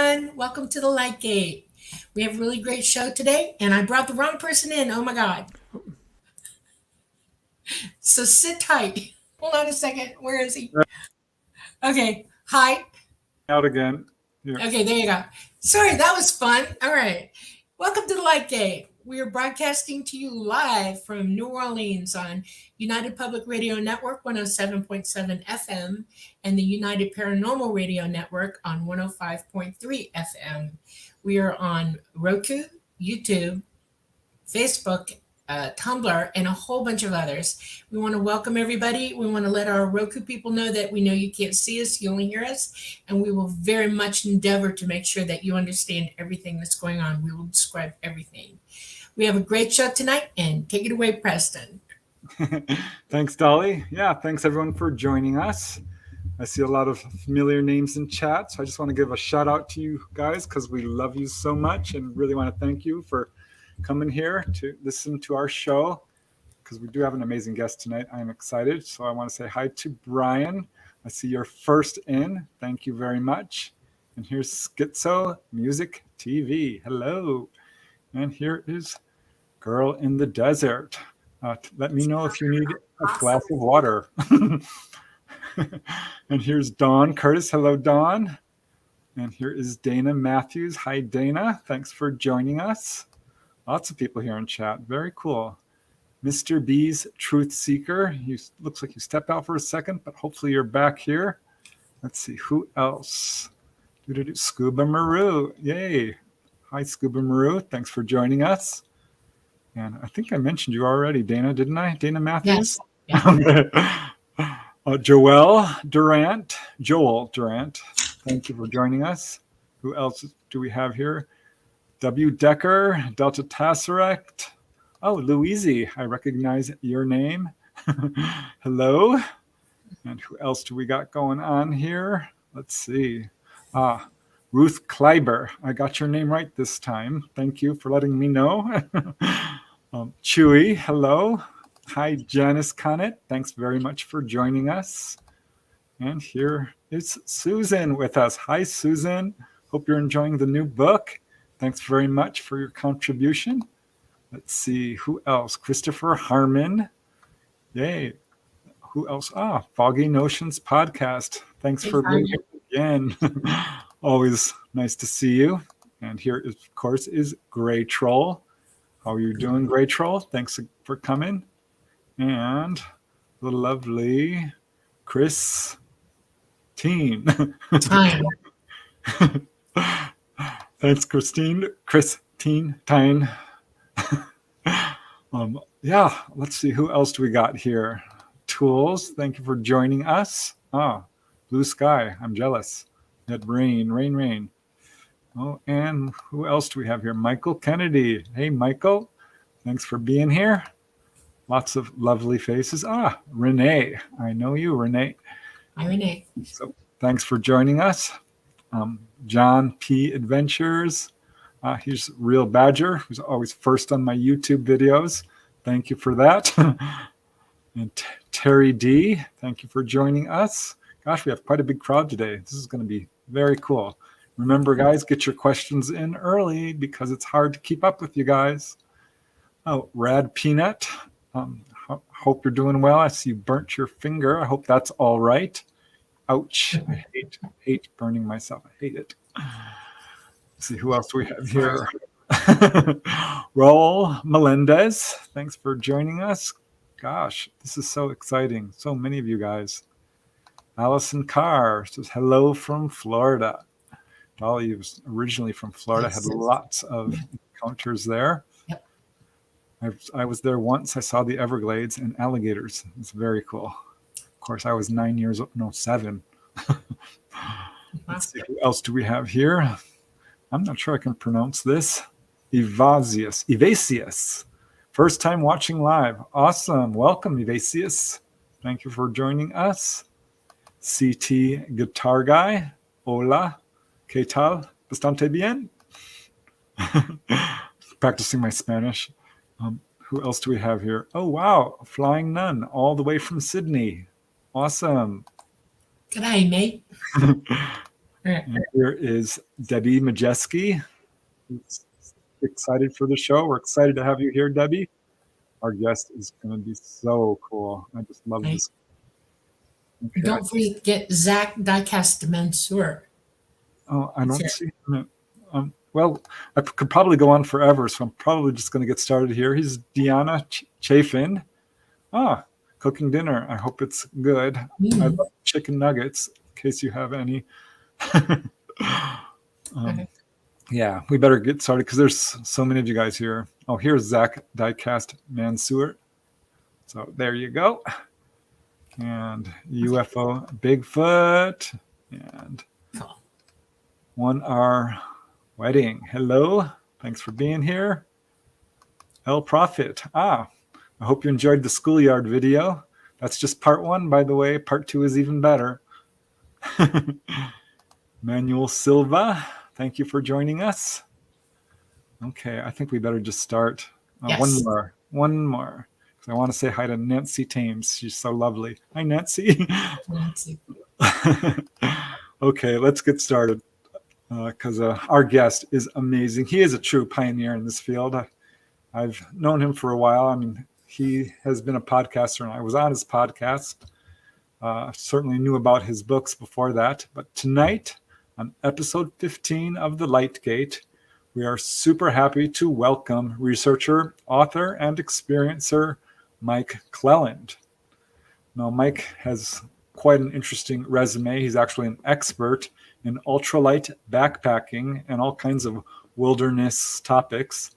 everyone. Welcome to the Light Gate. We have a really great show today, and I brought the wrong person in. Oh my God. So sit tight. Hold on a second. Where is he? Okay. Hi. Out again. Yeah. Okay, there you go. Sorry, that was fun. All right. Welcome to the Light Gate. We are broadcasting to you live from New Orleans on United Public Radio Network 107.7 FM and the United Paranormal Radio Network on 105.3 FM. We are on Roku, YouTube, Facebook, Tumblr, and a whole bunch of others. We want to welcome everybody. We want to let our Roku people know that we know you can't see us, you only hear us, and we will very much endeavor to make sure that you understand everything that's going on. We will describe everything. We have a great show tonight, and take it away, Preston. Thanks, Dolly. Yeah, thanks everyone for joining us. I see a lot of familiar names in chat, so I just want to give a shout out to you guys because we love you so much and really want to thank you for coming here to listen to our show because we do have an amazing guest tonight. I'm excited. So I want to say hi to Brian. I see you're first in. Thank you very much. And here's Schizo Music TV. Hello. And here is Girl in the Desert. Let me know if you need a glass of water. And here's Dawn Curtis. Hello, Dawn. And here is Dana Matthews. Hi, Dana. Thanks for joining us. Lots of people here in chat. Very cool. Mr. B's Truth Seeker. You looks like you stepped out for a second, but hopefully you're back here. Let's see who else. Scuba Maru. Yay. Hi, Scuba Maru. Thanks for joining us. And I think I mentioned you already, Dana, didn't I? Dana Matthews? Yes. Yeah. Joel Durant. Thank you for joining us. Who else do we have here? W. Decker, Delta Tesseract. Oh, Louise, I recognize your name. Hello. And who else do we got going on here? Let's see. Ruth Kleiber. I got your name right this time. Thank you for letting me know. Chewy, hello. Hi, Janice Connett. Thanks very much for joining us. And here is Susan with us. Hi, Susan. Hope you're enjoying the new book. Thanks very much for your contribution. Let's see, who else? Christopher Harmon. Yay. Who else? Foggy Notions Podcast. Thanks for being here again. Always nice to see you. And here, of course, is Gray Troll. How are you doing, Gray Troll? Thanks for coming. And the lovely Chris Teen. Thanks, Christine Tyne. Yeah, let's see. Who else do we got here? Tools, thank you for joining us. Blue sky, I'm jealous. That rain. Oh, and who else do we have here? Michael Kennedy. Hey, Michael. Thanks for being here. Lots of lovely faces. Renee. I know you, Renee. Hi, Renee. So thanks for joining us. John P. Adventures. Here's Real Badger, who's always first on my YouTube videos. Thank you for that. And Terry D. Thank you for joining us. Gosh, we have quite a big crowd today. This is going to be very cool. Remember, guys, get your questions in early because it's hard to keep up with you guys. Oh, Rad Peanut. Hope you're doing well. I see you burnt your finger. I hope that's all right. Ouch. I hate burning myself. I hate it. Let's see who else do we have here. Raul Melendez. Thanks for joining us. Gosh, this is so exciting. So many of you guys. Allison Carr says hello from Florida. Dolly was originally from Florida, had lots of encounters there. Yep. I was there once. I saw the Everglades and alligators. It's very cool. Of course, I was 7. Let's see, who else do we have here? I'm not sure I can pronounce this. Evasius. First time watching live. Awesome. Welcome, Evasius. Thank you for joining us. CT Guitar Guy. Hola. ¿Qué tal? Bastante bien? Practicing my Spanish. Who else do we have here? Oh, wow. Flying Nun, all the way from Sydney. Awesome. G'day, mate. Right. And here is Debbie Majeski, who's excited for the show. We're excited to have you here, Debbie. Our guest is going to be so cool. I just love Right. this. Okay. Don't forget Zach Diecast Mansour. Oh, I That's don't it. see him. Well, I could probably go on forever, so I'm probably just going to get started here. He's Deanna Chafin. Cooking dinner. I hope it's good. I Mm. love chicken nuggets, in case you have any. Okay. Yeah, we better get started because there's so many of you guys here. Oh, here's Zach Diecast Mansour. So there you go. And UFO Bigfoot. And Cool. One Our Wedding. Hello. Thanks for being here. El Prophet. I hope you enjoyed the schoolyard video. That's just part 1, by the way. Part 2 is even better. Manuel Silva. Thank you for joining us. Okay, I think we better just start. Yes. One more. Because I want to say hi to Nancy Thames. She's so lovely. Hi, Nancy. Nancy. Okay, let's get started. Because our guest is amazing. He is a true pioneer in this field. I've known him for a while. I mean, he has been a podcaster, and I was on his podcast. Certainly knew about his books before that. But tonight, on episode 15 of The Lightgate, we are super happy to welcome researcher, author, and experiencer Mike Clelland. Now, Mike has quite an interesting resume. He's actually an expert in ultralight backpacking and all kinds of wilderness topics.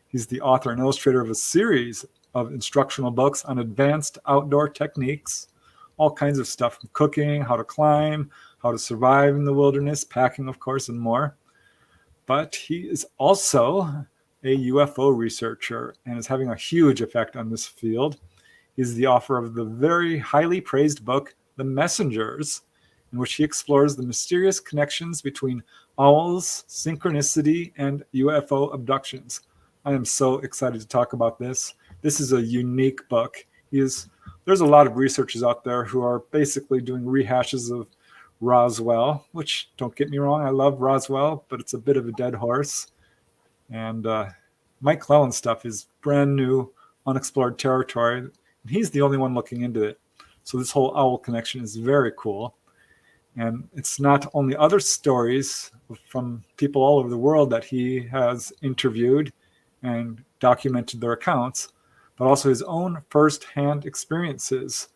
He's the author and illustrator of a series of instructional books on advanced outdoor techniques, all kinds of stuff from cooking, how to climb, how to survive in the wilderness, packing, of course, and more. But he is also a UFO researcher and is having a huge effect on this field. He's the author of the very highly praised book, The Messengers, in which he explores the mysterious connections between owls, synchronicity, and UFO abductions. I am so excited to talk about this. This is a unique book. There's a lot of researchers out there who are basically doing rehashes of Roswell, which, don't get me wrong, I love Roswell, but it's a bit of a dead horse. And Mike Clelland's stuff is brand new, unexplored territory. And he's the only one looking into it. So this whole owl connection is very cool. And it's not only other stories from people all over the world that he has interviewed and documented their accounts, but also his own first-hand experiences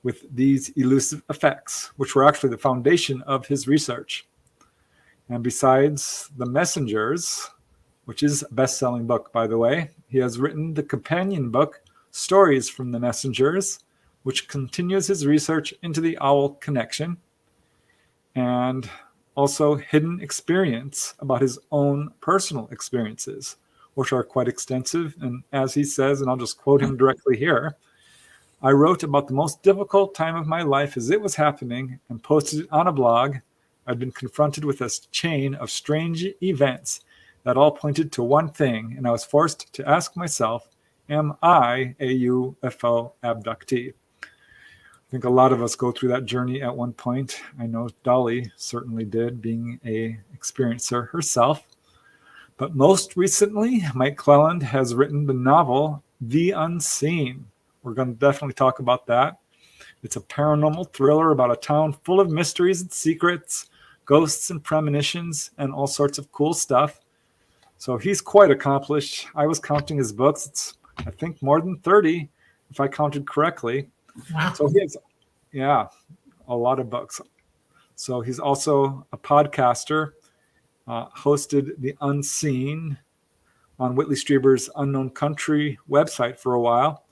with these elusive effects, which were actually the foundation of his research. And besides The Messengers, which is a best-selling book, by the way, he has written the companion book, Stories from the Messengers, which continues his research into the owl connection, and also Hidden Experience, about his own personal experiences, which are quite extensive. And as he says, and I'll just quote him directly here, I wrote about the most difficult time of my life as it was happening and posted it on a blog. I'd been confronted with a chain of strange events that all pointed to one thing, and I was forced to ask myself, am I a UFO abductee? I think a lot of us go through that journey at one point. I know Dolly certainly did, being a experiencer herself. But most recently, Mike Clelland has written the novel, The Unseen. We're going to definitely talk about that. It's a paranormal thriller about a town full of mysteries and secrets, ghosts and premonitions, and all sorts of cool stuff. So he's quite accomplished. I was counting his books. It's, I think, more than 30, if I counted correctly. Wow. So he has, a lot of books. So he's also a podcaster, hosted The Unseen on Whitley Strieber's Unknown Country website for a while,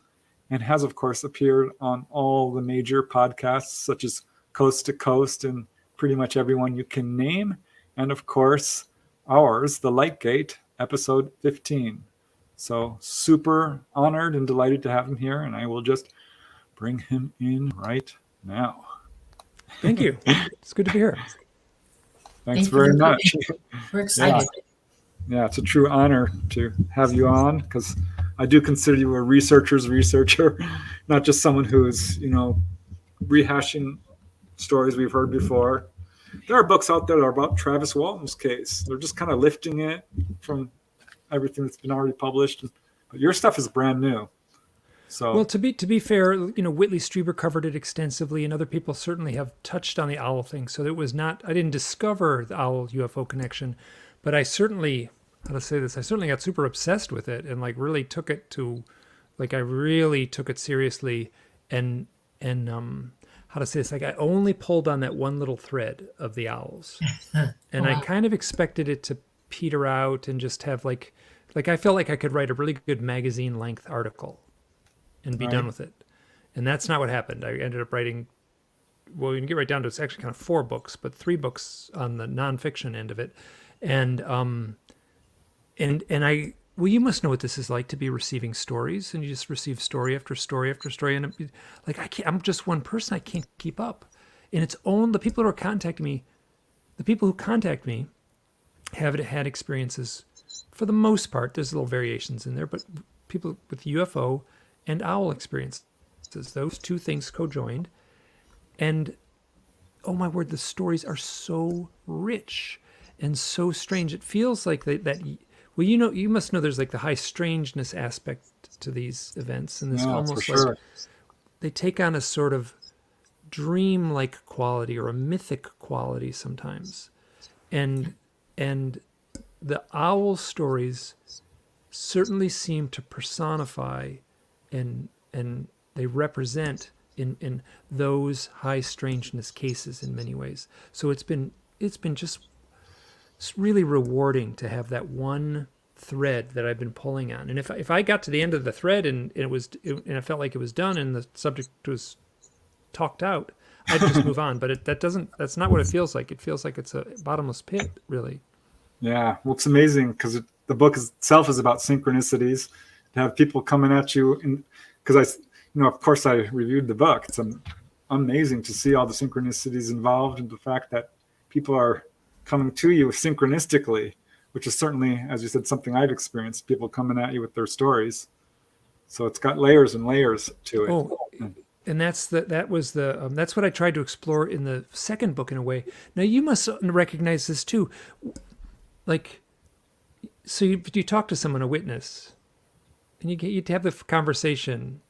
and has, of course, appeared on all the major podcasts, such as Coast to Coast and pretty much everyone you can name. And, of course, ours, The Lightgate, episode 15. So super honored and delighted to have him here, and I will just bring him in right now. Thank you. It's good to be here. Thanks very much. We're excited. Yeah, it's a true honor to have you on, because I do consider you a researcher's researcher, not just someone who's, rehashing stories we've heard before. there are books out there that are about Travis Walton's case. They're just kind of lifting it from everything that's been already published. But your stuff is brand new. So Well, to be fair, Whitley Strieber covered it extensively, and other people certainly have touched on the owl thing. So it was not, I didn't discover the owl UFO connection, but I certainly, how to say this, I certainly got super obsessed with it and like really took it to, like I really took it seriously, and how to say this, like I only pulled on that one little thread of the owls, and Wow. I kind of expected it to peter out and just have like I felt like I could write a really good magazine length article and be Right. done with it. And that's not what happened. I ended up writing, well, you can get right down to it's actually kind of 4 books, but 3 books on the nonfiction end of it. And well, you must know what this is like to be receiving stories, and you just receive story after story after story. And I'm just one person. I can't keep up. And the people who are contacting me, the people who contact me have had experiences for the most part. There's little variations in there, but people with UFO and owl experiences, those 2 things co-joined, and oh my word, the stories are so rich and so strange. It feels like that well, you must know there's like the high strangeness aspect to these events, and this almost for sure. like they take on a sort of dream-like quality or a mythic quality sometimes, and the owl stories certainly seem to personify and they represent in those high strangeness cases in many ways. So it's been just really rewarding to have that one thread that I've been pulling on. And if I got to the end of the thread and I felt like it was done and the subject was talked out, I'd just move on. But that's not what it feels like. It feels like it's a bottomless pit, really. Yeah, well, it's amazing because the book itself is about synchronicities. To have people coming at you, because of course, I reviewed the book. It's amazing to see all the synchronicities involved, and the fact that people are coming to you synchronistically, which is certainly, as you said, something I've experienced. People coming at you with their stories. So it's got layers and layers to it. Oh, and that's what I tried to explore in the second book in a way. Now you must recognize this too. Like, so you talk to someone, a witness, and you have the conversation,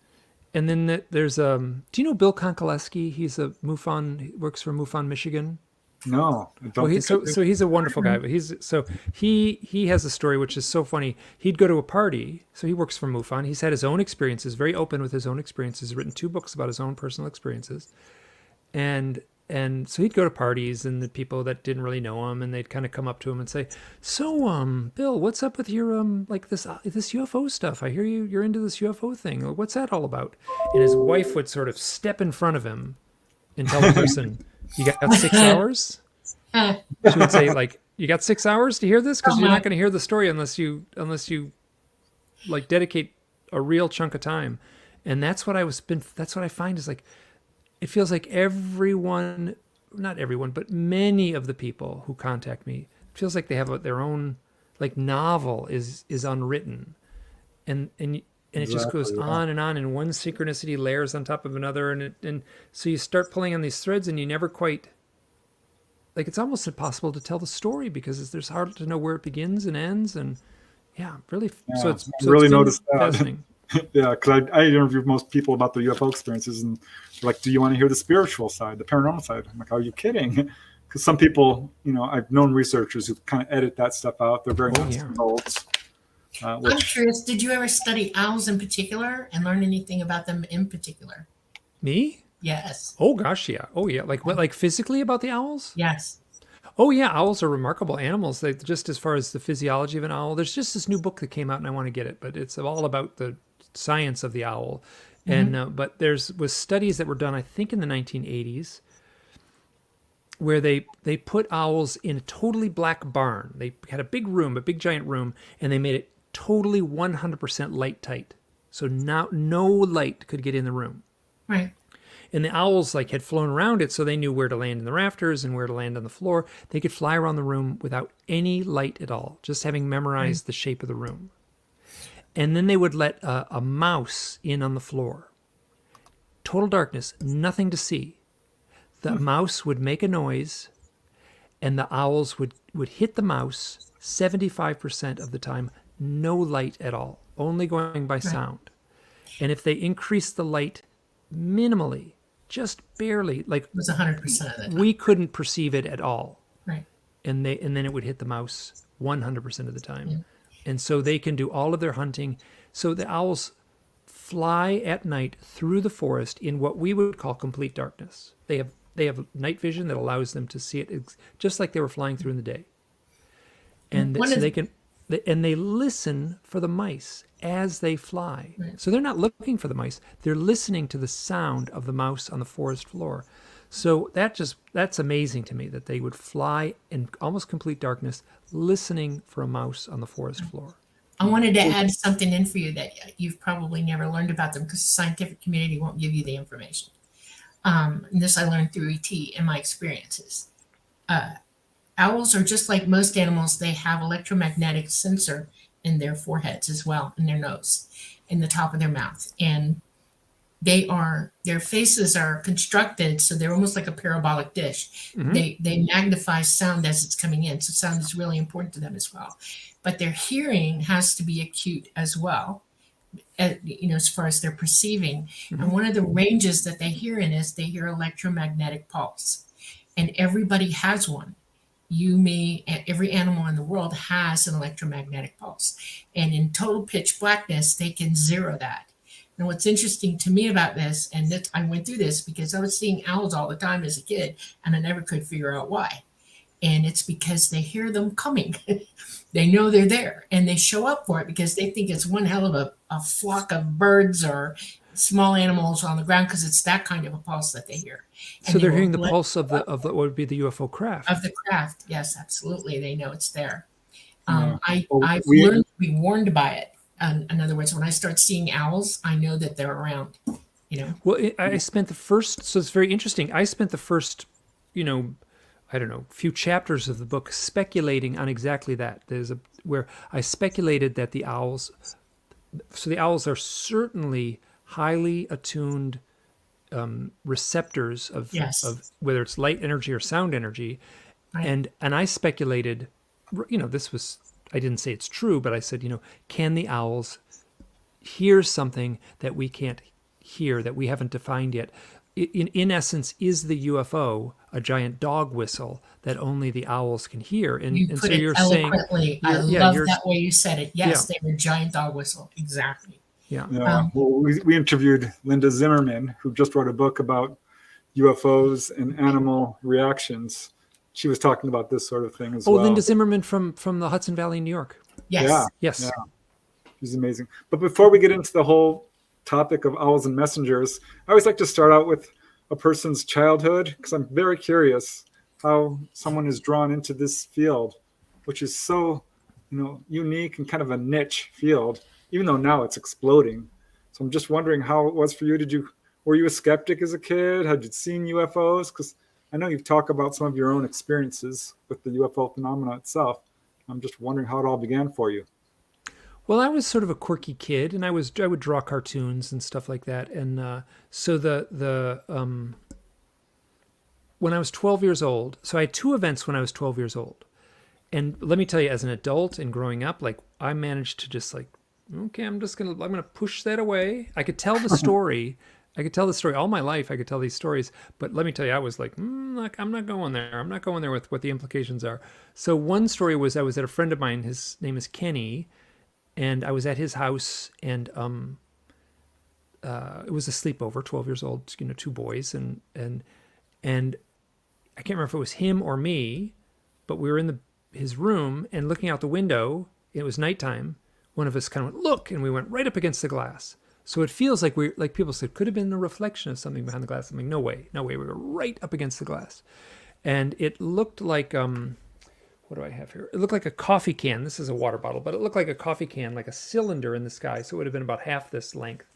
and then there's do you know Bill Konkoleski? He's a MUFON, he works for MUFON, Michigan. No, I don't think So he's a wonderful guy, but he has a story which is so funny. He'd go to a party, so he works for MUFON. He's had his own experiences, very open with his own experiences. He's written 2 books about his own personal experiences, and so he'd go to parties, and the people that didn't really know him, and they'd kind of come up to him and say, "So, Bill, what's up with your like this UFO stuff? I hear you're into this UFO thing. What's that all about?" And his wife would sort of step in front of him and tell the person, "You got 6 hours?" She would say, like, "You got 6 hours to hear this? Because you're not going to hear the story unless you like dedicate a real chunk of time." And that's what I find is like, it feels like everyone, not everyone, but many of the people who contact me, it feels like they have their own like novel is unwritten, and it just goes on and on, and one synchronicity layers on top of another, and so you start pulling on these threads, and you never quite, like, it's almost impossible to tell the story because there's hard to know where it begins and ends, and really. Yeah, So it's really been noticed that. fascinating. Yeah, because I interviewed most people about the UFO experiences, and they're like, "Do you want to hear the spiritual side, the paranormal side?" I'm like, "Are you kidding?" Because some people, I've known researchers who kind of edit that stuff out. They're very nuts and bolts. I'm curious, did you ever study owls in particular and learn anything about them in particular? Me? Yes. Oh gosh, yeah. Oh yeah. Like what? Like physically about the owls? Yes. Oh yeah, owls are remarkable animals. They, just as far as the physiology of an owl, there's just this new book that came out, and I want to get it, but it's all about the science of the owl. And but was studies that were done, I think, in the 1980s, where they put owls in a totally black barn. They had a big giant room, and they made it totally 100% light tight, so now no light could get in the room. Right. And the owls had flown around it, so they knew where to land in the rafters and where to land on the floor. They could fly around the room without any light at all, just having memorized the shape of the room. And then they would let a mouse in on the floor. Total darkness, nothing to see. The mouse would make a noise, and the owls would hit the mouse 75% of the time, no light at all, only going by sound. And if they increase the light minimally, just barely, like It was 100% of the time. we couldn't perceive it at all. Right. And then it would hit the mouse 100% of the time. Yeah. And so they can do all of their hunting. So the owls fly at night through the forest in what we would call complete darkness. They have night vision that allows them to see it just like they were flying through in the day. And so they listen for the mice as they fly. Right. So they're not looking for the mice. They're listening to the sound of the mouse on the forest floor. So that's amazing to me that they would fly in almost complete darkness, listening for a mouse on the forest floor. I wanted to add something in for you that you've probably never learned about them because the scientific community won't give you the information. And this I learned through ET and my experiences. Owls are just like most animals. They have electromagnetic sensor in their foreheads as well, in their nose, in the top of their mouth. And their faces are constructed so they're almost like a parabolic dish. Mm-hmm. They magnify sound as it's coming in, so sound is really important to them as well. But their hearing has to be acute as well, as far as their perceiving. Mm-hmm. And one of the ranges that they hear in is they hear electromagnetic pulse, and everybody has one. You, me, every animal in the world has an electromagnetic pulse, and in total pitch blackness, they can zero that. And what's interesting to me about this, and that I went through this because I was seeing owls all the time as a kid, and I never could figure out why. And it's because they hear them coming. They know they're there, and they show up for it because they think it's one hell of a flock of birds or small animals on the ground, because it's that kind of a pulse that they hear. And so they're hearing the pulse of what would be the UFO craft. Of the craft, yes, absolutely. They know it's there. Yeah. I've learned to be warned by it. In other words, when I start seeing owls, I know that they're around. Well, I spent the first, so it's very interesting. I spent the first, few chapters of the book speculating on exactly that. Where I speculated that the owls are certainly highly attuned receptors of whether it's light energy or sound energy. Right. And I speculated, I didn't say it's true, but I said, can the owls hear something that we can't hear, that we haven't defined yet? In essence, is the UFO a giant dog whistle that only the owls can hear? And you put so it you're eloquently. saying, I love that way you said it. Yes, they were a giant dog whistle. Exactly. Yeah. Well, we interviewed Linda Zimmerman, who just wrote a book about UFOs and animal reactions. She was talking about this sort of thing as well. Oh, Linda Zimmerman from the Hudson Valley, New York. Yes. Yeah. Yes. Yeah. She's amazing. But before we get into the whole topic of owls and messengers, I always like to start out with a person's childhood, because I'm very curious how someone is drawn into this field, which is so, unique and kind of a niche field, even though now it's exploding. So I'm just wondering how it was for you. Were you a skeptic as a kid? Had you seen UFOs? Because I know you've talked about some of your own experiences with the UFO phenomena itself. I'm just wondering how it all began for you. Well, I was sort of a quirky kid, and I would draw cartoons and stuff like that. And so when I was 12 years old, so I had two events when I was 12 years old. And let me tell you, as an adult and growing up, I managed to just okay, I'm gonna push that away. I could tell the story. I could tell the story all my life. I could tell these stories, but let me tell you, I was I'm not going there. I'm not going there with what the implications are. So one story was I was at a friend of mine. His name is Kenny. And I was at his house, and it was a sleepover, 12 years old, two boys, and I can't remember if it was him or me, but we were in his room and looking out the window. It was nighttime. One of us kind of went, look, and we went right up against the glass. So it feels like people said, could have been a reflection of something behind the glass. I'm like, no way. We were right up against the glass. And it looked like, what do I have here? It looked like a coffee can. This is a water bottle, but it looked like a coffee can, like a cylinder in the sky. So it would have been about half this length.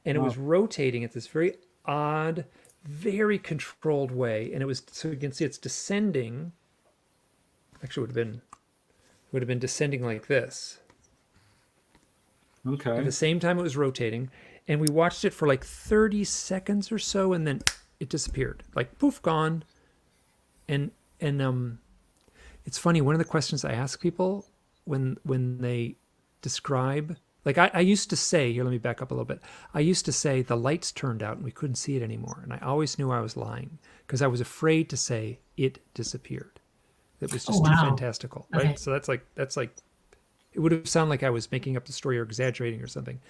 And it was rotating at this very odd, very controlled way. And it was, so you can see it's descending. Actually, would have been descending like this. Okay. At the same time it was rotating. And we watched it for 30 seconds or so, and then it disappeared. Poof, gone. And It's funny. One of the questions I ask people when they describe, like I used to say, here, let me back up a little bit. I used to say the lights turned out and we couldn't see it anymore. And I always knew I was lying because I was afraid to say it disappeared. It was just too fantastical, right? Okay. So that's like, it would have sounded like I was making up the story or exaggerating or something.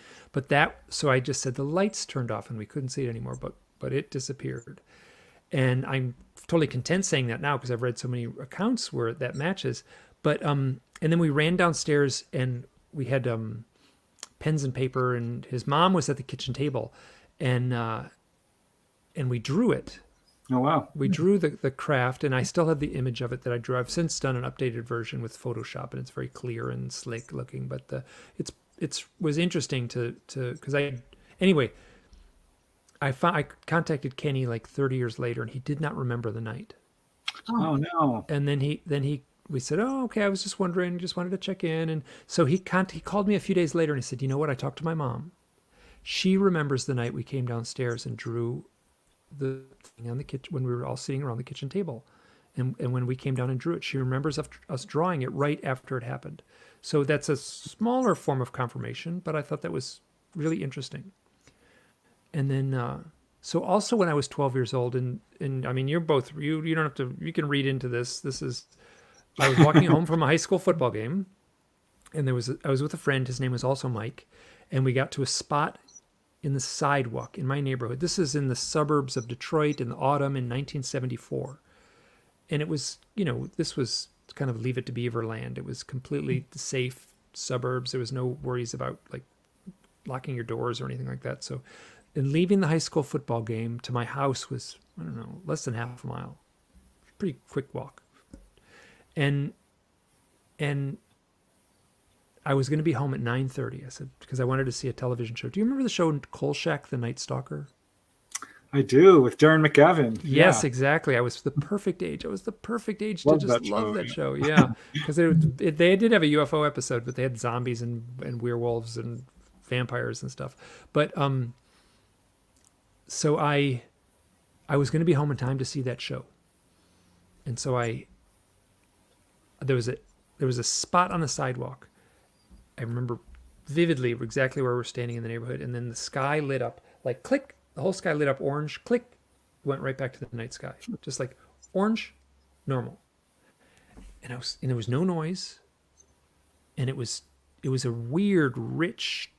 So I just said the lights turned off and we couldn't see it anymore, but it disappeared. And I'm totally content saying that now because I've read so many accounts where that matches. But and then we ran downstairs and we had pens and paper, and his mom was at the kitchen table, and we drew it. Oh, wow. We drew the craft, and I still have the image of it that I drew. I've since done an updated version with Photoshop, and it's very clear and slick looking. But it was interesting to because I contacted Kenny like 30 years later, and he did not remember the night. Oh, no. And then we said, oh, okay, I was just wondering, just wanted to check in. And so he called me a few days later and he said, you know what? I talked to my mom. She remembers the night we came downstairs and drew the thing on the kitchen when we were all sitting around the kitchen table. And when we came down and drew it, she remembers us drawing it right after it happened. So that's a smaller form of confirmation, but I thought that was really interesting. And then, so also when I was 12 years old, and I mean, you don't have to, you can read into this. I was walking home from a high school football game, and I was with a friend. His name was also Mike, and we got to a spot in the sidewalk in my neighborhood. This is in the suburbs of Detroit in the autumn in 1974. And it was, this was kind of Leave It to Beaver land. It was completely safe suburbs. There was no worries about like locking your doors or anything like that. So, and leaving the high school football game to my house was, I don't know, less than half a mile. Pretty quick walk. And I was going to be home at 9:30. I said, because I wanted to see a television show. Do you remember the show Kolchak, the Night Stalker? I do, with Darren McGavin. Yes, Yeah. exactly. I was the perfect age. I was the perfect age Love to just that love show, that yeah. show. Yeah, because they did have a UFO episode, but they had zombies and werewolves and vampires and stuff. But so I was going to be home in time to see that show, and so there was a spot on the sidewalk. I remember vividly exactly where we're standing in the neighborhood, and then the sky lit up like click. The whole sky lit up orange, click, went right back to the night sky. Just like orange, normal. And there was no noise. And it was a weird, rich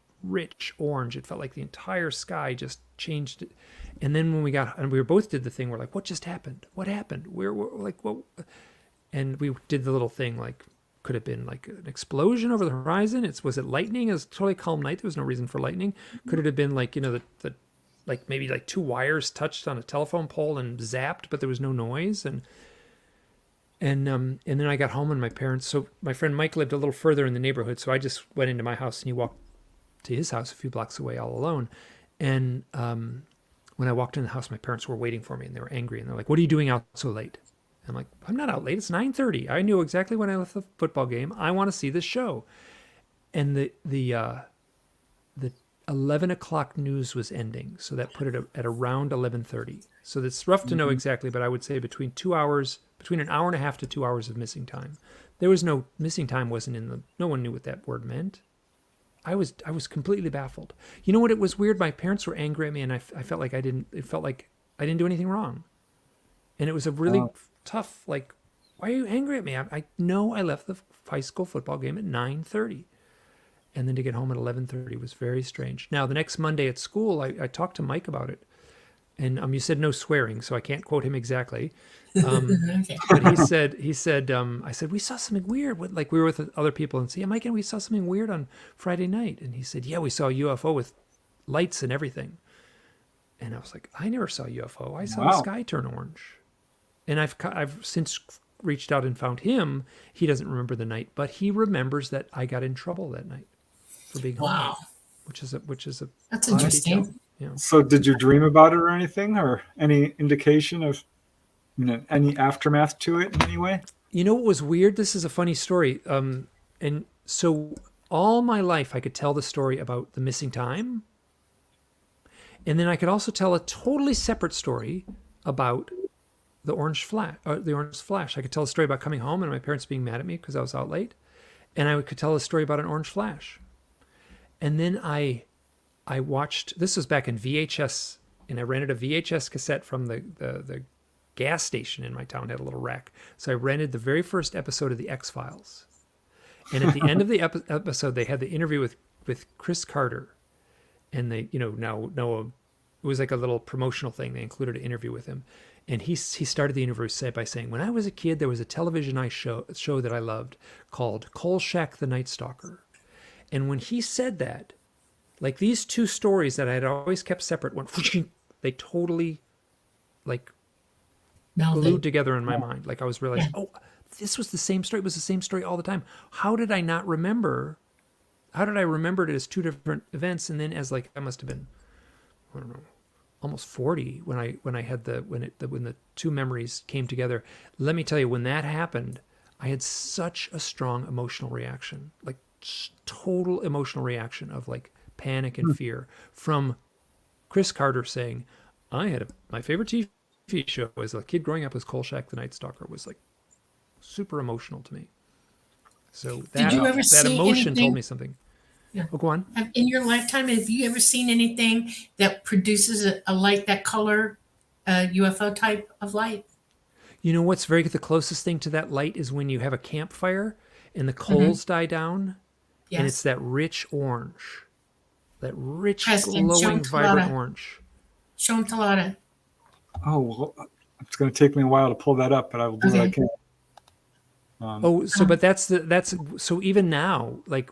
orange. It felt like the entire sky just changed. And then when we both did the thing, we're like, what just happened? What happened? We're like, what? And we did the little thing like, could have been like an explosion over the horizon. Was it lightning? It was a totally calm night. There was no reason for lightning. Could it have been like, the like maybe like two wires touched on a telephone pole and zapped, but there was no noise. And then I got home and my friend Mike lived a little further in the neighborhood. So I just went into my house and he walked to his house a few blocks away all alone. And when I walked in the house, my parents were waiting for me and they were angry. And they're like, what are you doing out so late? I'm like, I'm not out late. It's 9:30. I knew exactly when I left the football game. I want to see this show. And the 11 o'clock news was ending, so that put it at around 11:30. So it's rough to know exactly, but I would say between an hour and a half to 2 hours of missing time. There was no missing time. No one knew what that word meant. I was completely baffled. You know what? It was weird. My parents were angry at me, and I felt like it felt like I didn't do anything wrong, and it was a really tough. Like, why are you angry at me? I know I left the high school football game at 9:30. And then to get home at 11:30 was very strange. Now, the next Monday at school, I talked to Mike about it. And you said no swearing, so I can't quote him exactly. Okay. But I said, we saw something weird. Like we were with other people and said, yeah, Mike, and we saw something weird on Friday night. And he said, yeah, we saw a UFO with lights and everything. And I was like, I never saw a UFO. I saw the sky turn orange. And I've since reached out and found him. He doesn't remember the night, but he remembers that I got in trouble that night for being home, which is a That's interesting. detail. Yeah. So did you dream about it or anything, or any indication of any aftermath to it in any way? You know what was weird? This is a funny story. And so all my life I could tell the story about the missing time. And then I could also tell a totally separate story about the orange flash. I could tell a story about coming home and my parents being mad at me because I was out late, and I could tell a story about an orange flash. And then I watched. This was back in VHS, and I rented a VHS cassette from the gas station in my town. It had a little rack, so I rented the very first episode of the X-Files. And at the end of the episode, they had the interview with Chris Carter, and they, now Noah, it was like a little promotional thing. They included an interview with him, and he started the interview by saying, "When I was a kid, there was a television show that I loved called Kolchak the Night Stalker," and when he said that, like these two stories that I had always kept separate went, they totally like glued together in my mind. Like I was realizing, oh, this was the same story. It was the same story all the time. How did I not remember? How did I remember it as two different events? And then as like, I must have been, I don't know, almost 40 when the two memories came together. Let me tell you, when that happened, I had such a strong emotional reaction, like total emotional reaction of like panic and fear from Chris Carter saying, my favorite TV show as a kid growing up was Kolchak the Night Stalker, was like super emotional to me. So that emotion told me something. Yeah. Oh, go on. In your lifetime, have you ever seen anything that produces a light, that color, UFO type of light? You know what's the closest thing to that light is when you have a campfire and the coals die down, and it's that rich orange, that rich, glowing, vibrant orange. Show them Talata. Oh, well, it's going to take me a while to pull that up, but I will do what I can. But so even now, like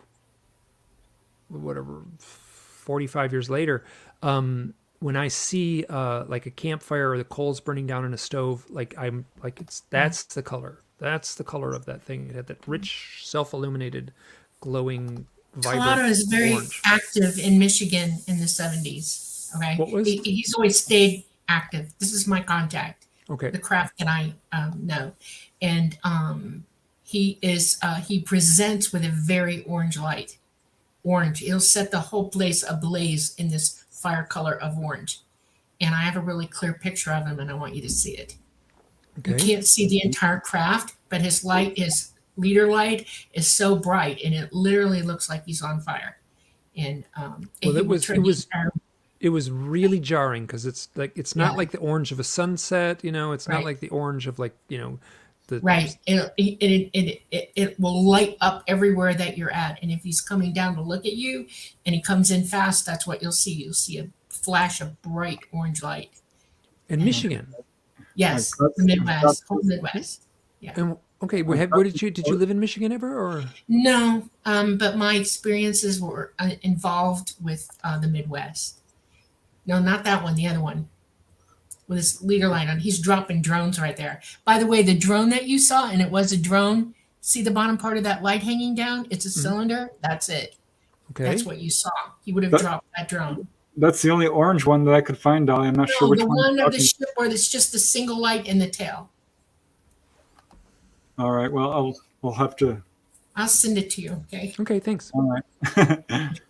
whatever, 45 years later, when I see like a campfire or the coals burning down in a stove, like I'm like, that's the color of that thing. It had that rich, self-illuminated, glowing, vibrant Talata is very orange. active in Michigan in the 70s. Okay, What was? He's always stayed active. This is my contact. Okay. The craft that I know, and he presents with a very orange light. Orange. He'll set the whole place ablaze in this fire color of orange. And I have a really clear picture of him, and I want you to see it. Okay. You can't see the entire craft, but his light, his leader light, is so bright, and it literally looks like he's on fire. And it was really jarring because it's not like the orange of a sunset, it's not like the orange of like, right. It will light up everywhere that you're at. And if he's coming down to look at you and he comes in fast, that's what you'll see. You'll see a flash of bright orange light. In Michigan? Yes, the Midwest, whole Midwest. Yeah. And okay, where did you live in Michigan ever, or? No, but my experiences were involved with the Midwest. No, not that one, the other one. With his leader light on. He's dropping drones right there. By the way, the drone that you saw, and it was a drone, see the bottom part of that light hanging down? It's a cylinder. That's it. Okay. That's what you saw. He would have dropped that drone. That's the only orange one that I could find, Dolly. I'm not sure which one. The one of the ship where it's just a single light in the tail. All right. Well, we'll have to. I'll send it to you. Okay. Okay. Thanks. All right.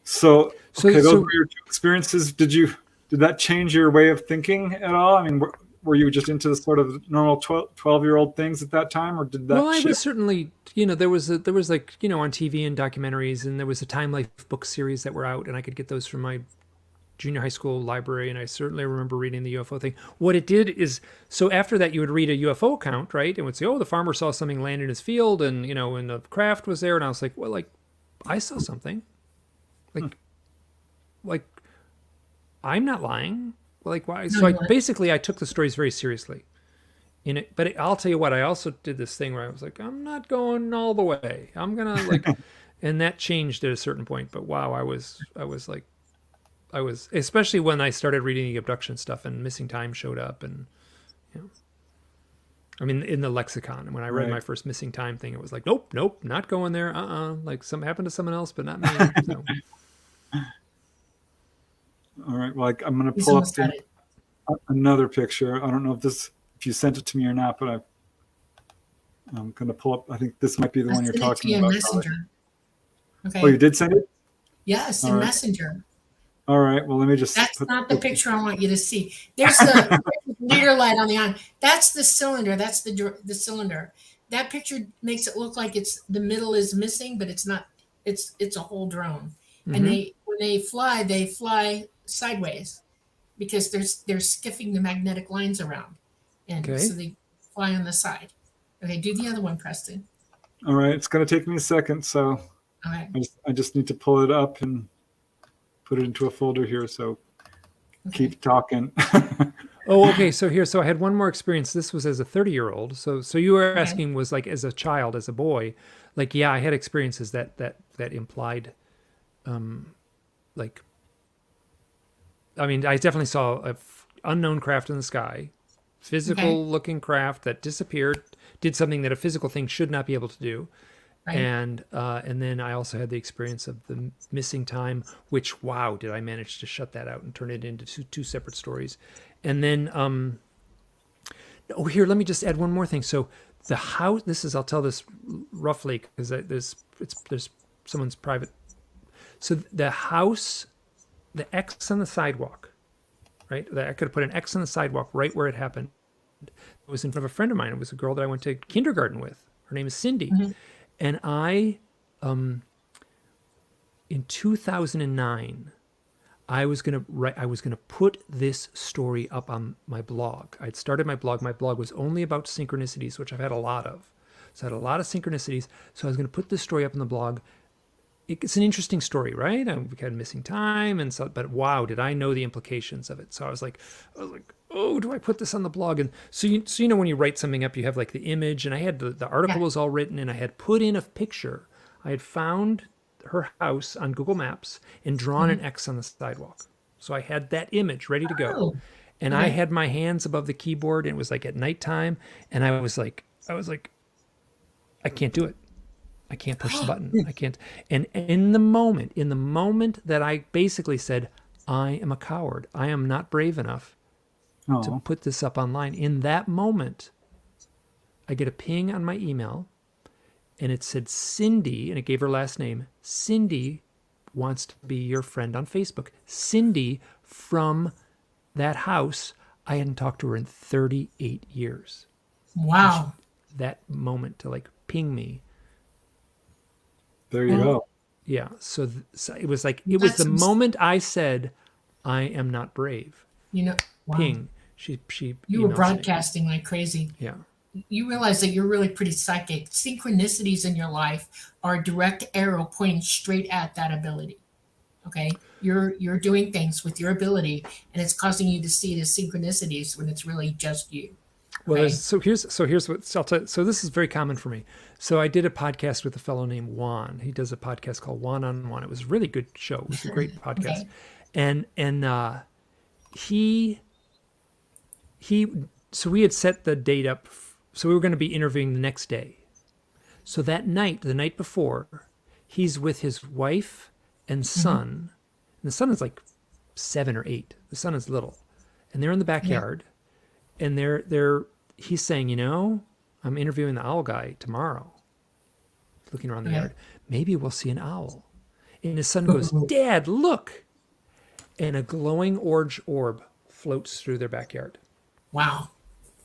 So those were your two experiences. Did that change your way of thinking at all? I mean, were you just into the sort of normal 12-year-old things at that time, or did that Well, I was certainly, there was like, on TV and documentaries, and there was a Time Life book series that were out, and I could get those from my junior high school library, and I certainly remember reading the UFO thing. What it did is, so after that, you would read a UFO account, right? And would say, oh, the farmer saw something land in his field, and, and the craft was there, and I was like, well, like, I saw something. Like, I'm not lying. Like, why? So I took the stories very seriously. But I'll tell you what, I also did this thing where I was like, I'm not going all the way. I'm gonna like, and that changed at a certain point. But wow, I was especially when I started reading the abduction stuff and missing time showed up, and I mean, in the lexicon. And when I read my first missing time thing, it was like, nope, not going there. Like something happened to someone else, but not me. So. All right. Well, I'm going to pull up another picture. I don't know if you sent it to me or not, but I'm going to pull up. I think this might be the one you're talking about. Messenger. Okay. Oh, you did send it? Yes, in Messenger. All right. Well, let me just That's put. not the picture I want you to see. There's the leader light on the on. That's the cylinder. That's the cylinder. That picture makes it look like it's the middle is missing, but it's not. It's a whole drone. And Mhm. when they fly sideways because they're skiffing the magnetic lines around, and Okay. so they fly on the side. Okay, do the other one, Preston. All right. It's going to take me a second, so All right. I just need to pull it up and put it into a folder here. So Okay. keep talking. Oh, okay. So I had one more experience. This was as a 30-year-old. So you were Okay. asking was like as a child, as a boy, like, yeah, I had experiences that implied, like, I mean, I definitely saw a unknown craft in the sky, physical looking craft that disappeared, did something that a physical thing should not be able to do. Right. And then I also had the experience of the missing time, which, wow, did I manage to shut that out and turn it into two separate stories. And then, here, let me just add one more thing. So the house, I'll tell this roughly because there's someone's private. So the house, the X on the sidewalk, right? I could have put an X on the sidewalk right where it happened. It was in front of a friend of mine. It was a girl that I went to kindergarten with. Her name is Cindy. Mhm. And I, in 2009, I was gonna put this story up on my blog. I'd started my blog. My blog was only about synchronicities, which I've had a lot of. So I had a lot of synchronicities. So I was gonna put this story up on the blog. It's an interesting story, right? We had missing time, and so, but wow, did I know the implications of it? So I was like, oh, do I put this on the blog? And so you know, when you write something up, you have like the image, and I had the article was all written, and I had put in a picture. I had found her house on Google Maps and drawn an X on the sidewalk. So I had that image ready to go. Oh, And I okay. had my hands above the keyboard, and it was like at nighttime, and I was like, I can't do it. I can't push the button. I can't. And in the moment that I basically said, I am a coward, I am not brave enough to Oh, put this up online, in that moment, I get a ping on my email, and it said Cindy, and it gave her last name. Cindy wants to be your friend on Facebook. Cindy from that house. I hadn't talked to her in 38 years. Wow. That moment to like ping me. there you go. Yeah. So it was like, it was the moment I said, I am not brave. You know, wow. Ping. She You were emails me. broadcasting like crazy. Yeah. You realize that you're really pretty psychic. Synchronicities in your life are a direct arrow pointing straight at that ability. Okay, you're doing things with your ability, and it's causing you to see it as synchronicities when it's really just you. Well, Okay. here's what I'll tell you. So this is very common for me. So I did a podcast with a fellow named Juan. He does a podcast called Juan on Juan. It was a really good show. It was a great podcast. Okay. And he so we had set the date up. So we were going to be interviewing the next day. So that night, the night before, he's with his wife and son. And the son is like 7 or 8. The son is little, and they're in the backyard. And he's saying, you know, I'm interviewing the owl guy tomorrow. Looking around the yard. Maybe we'll see an owl. And his son goes, Dad, look. And a glowing orange orb floats through their backyard. Wow.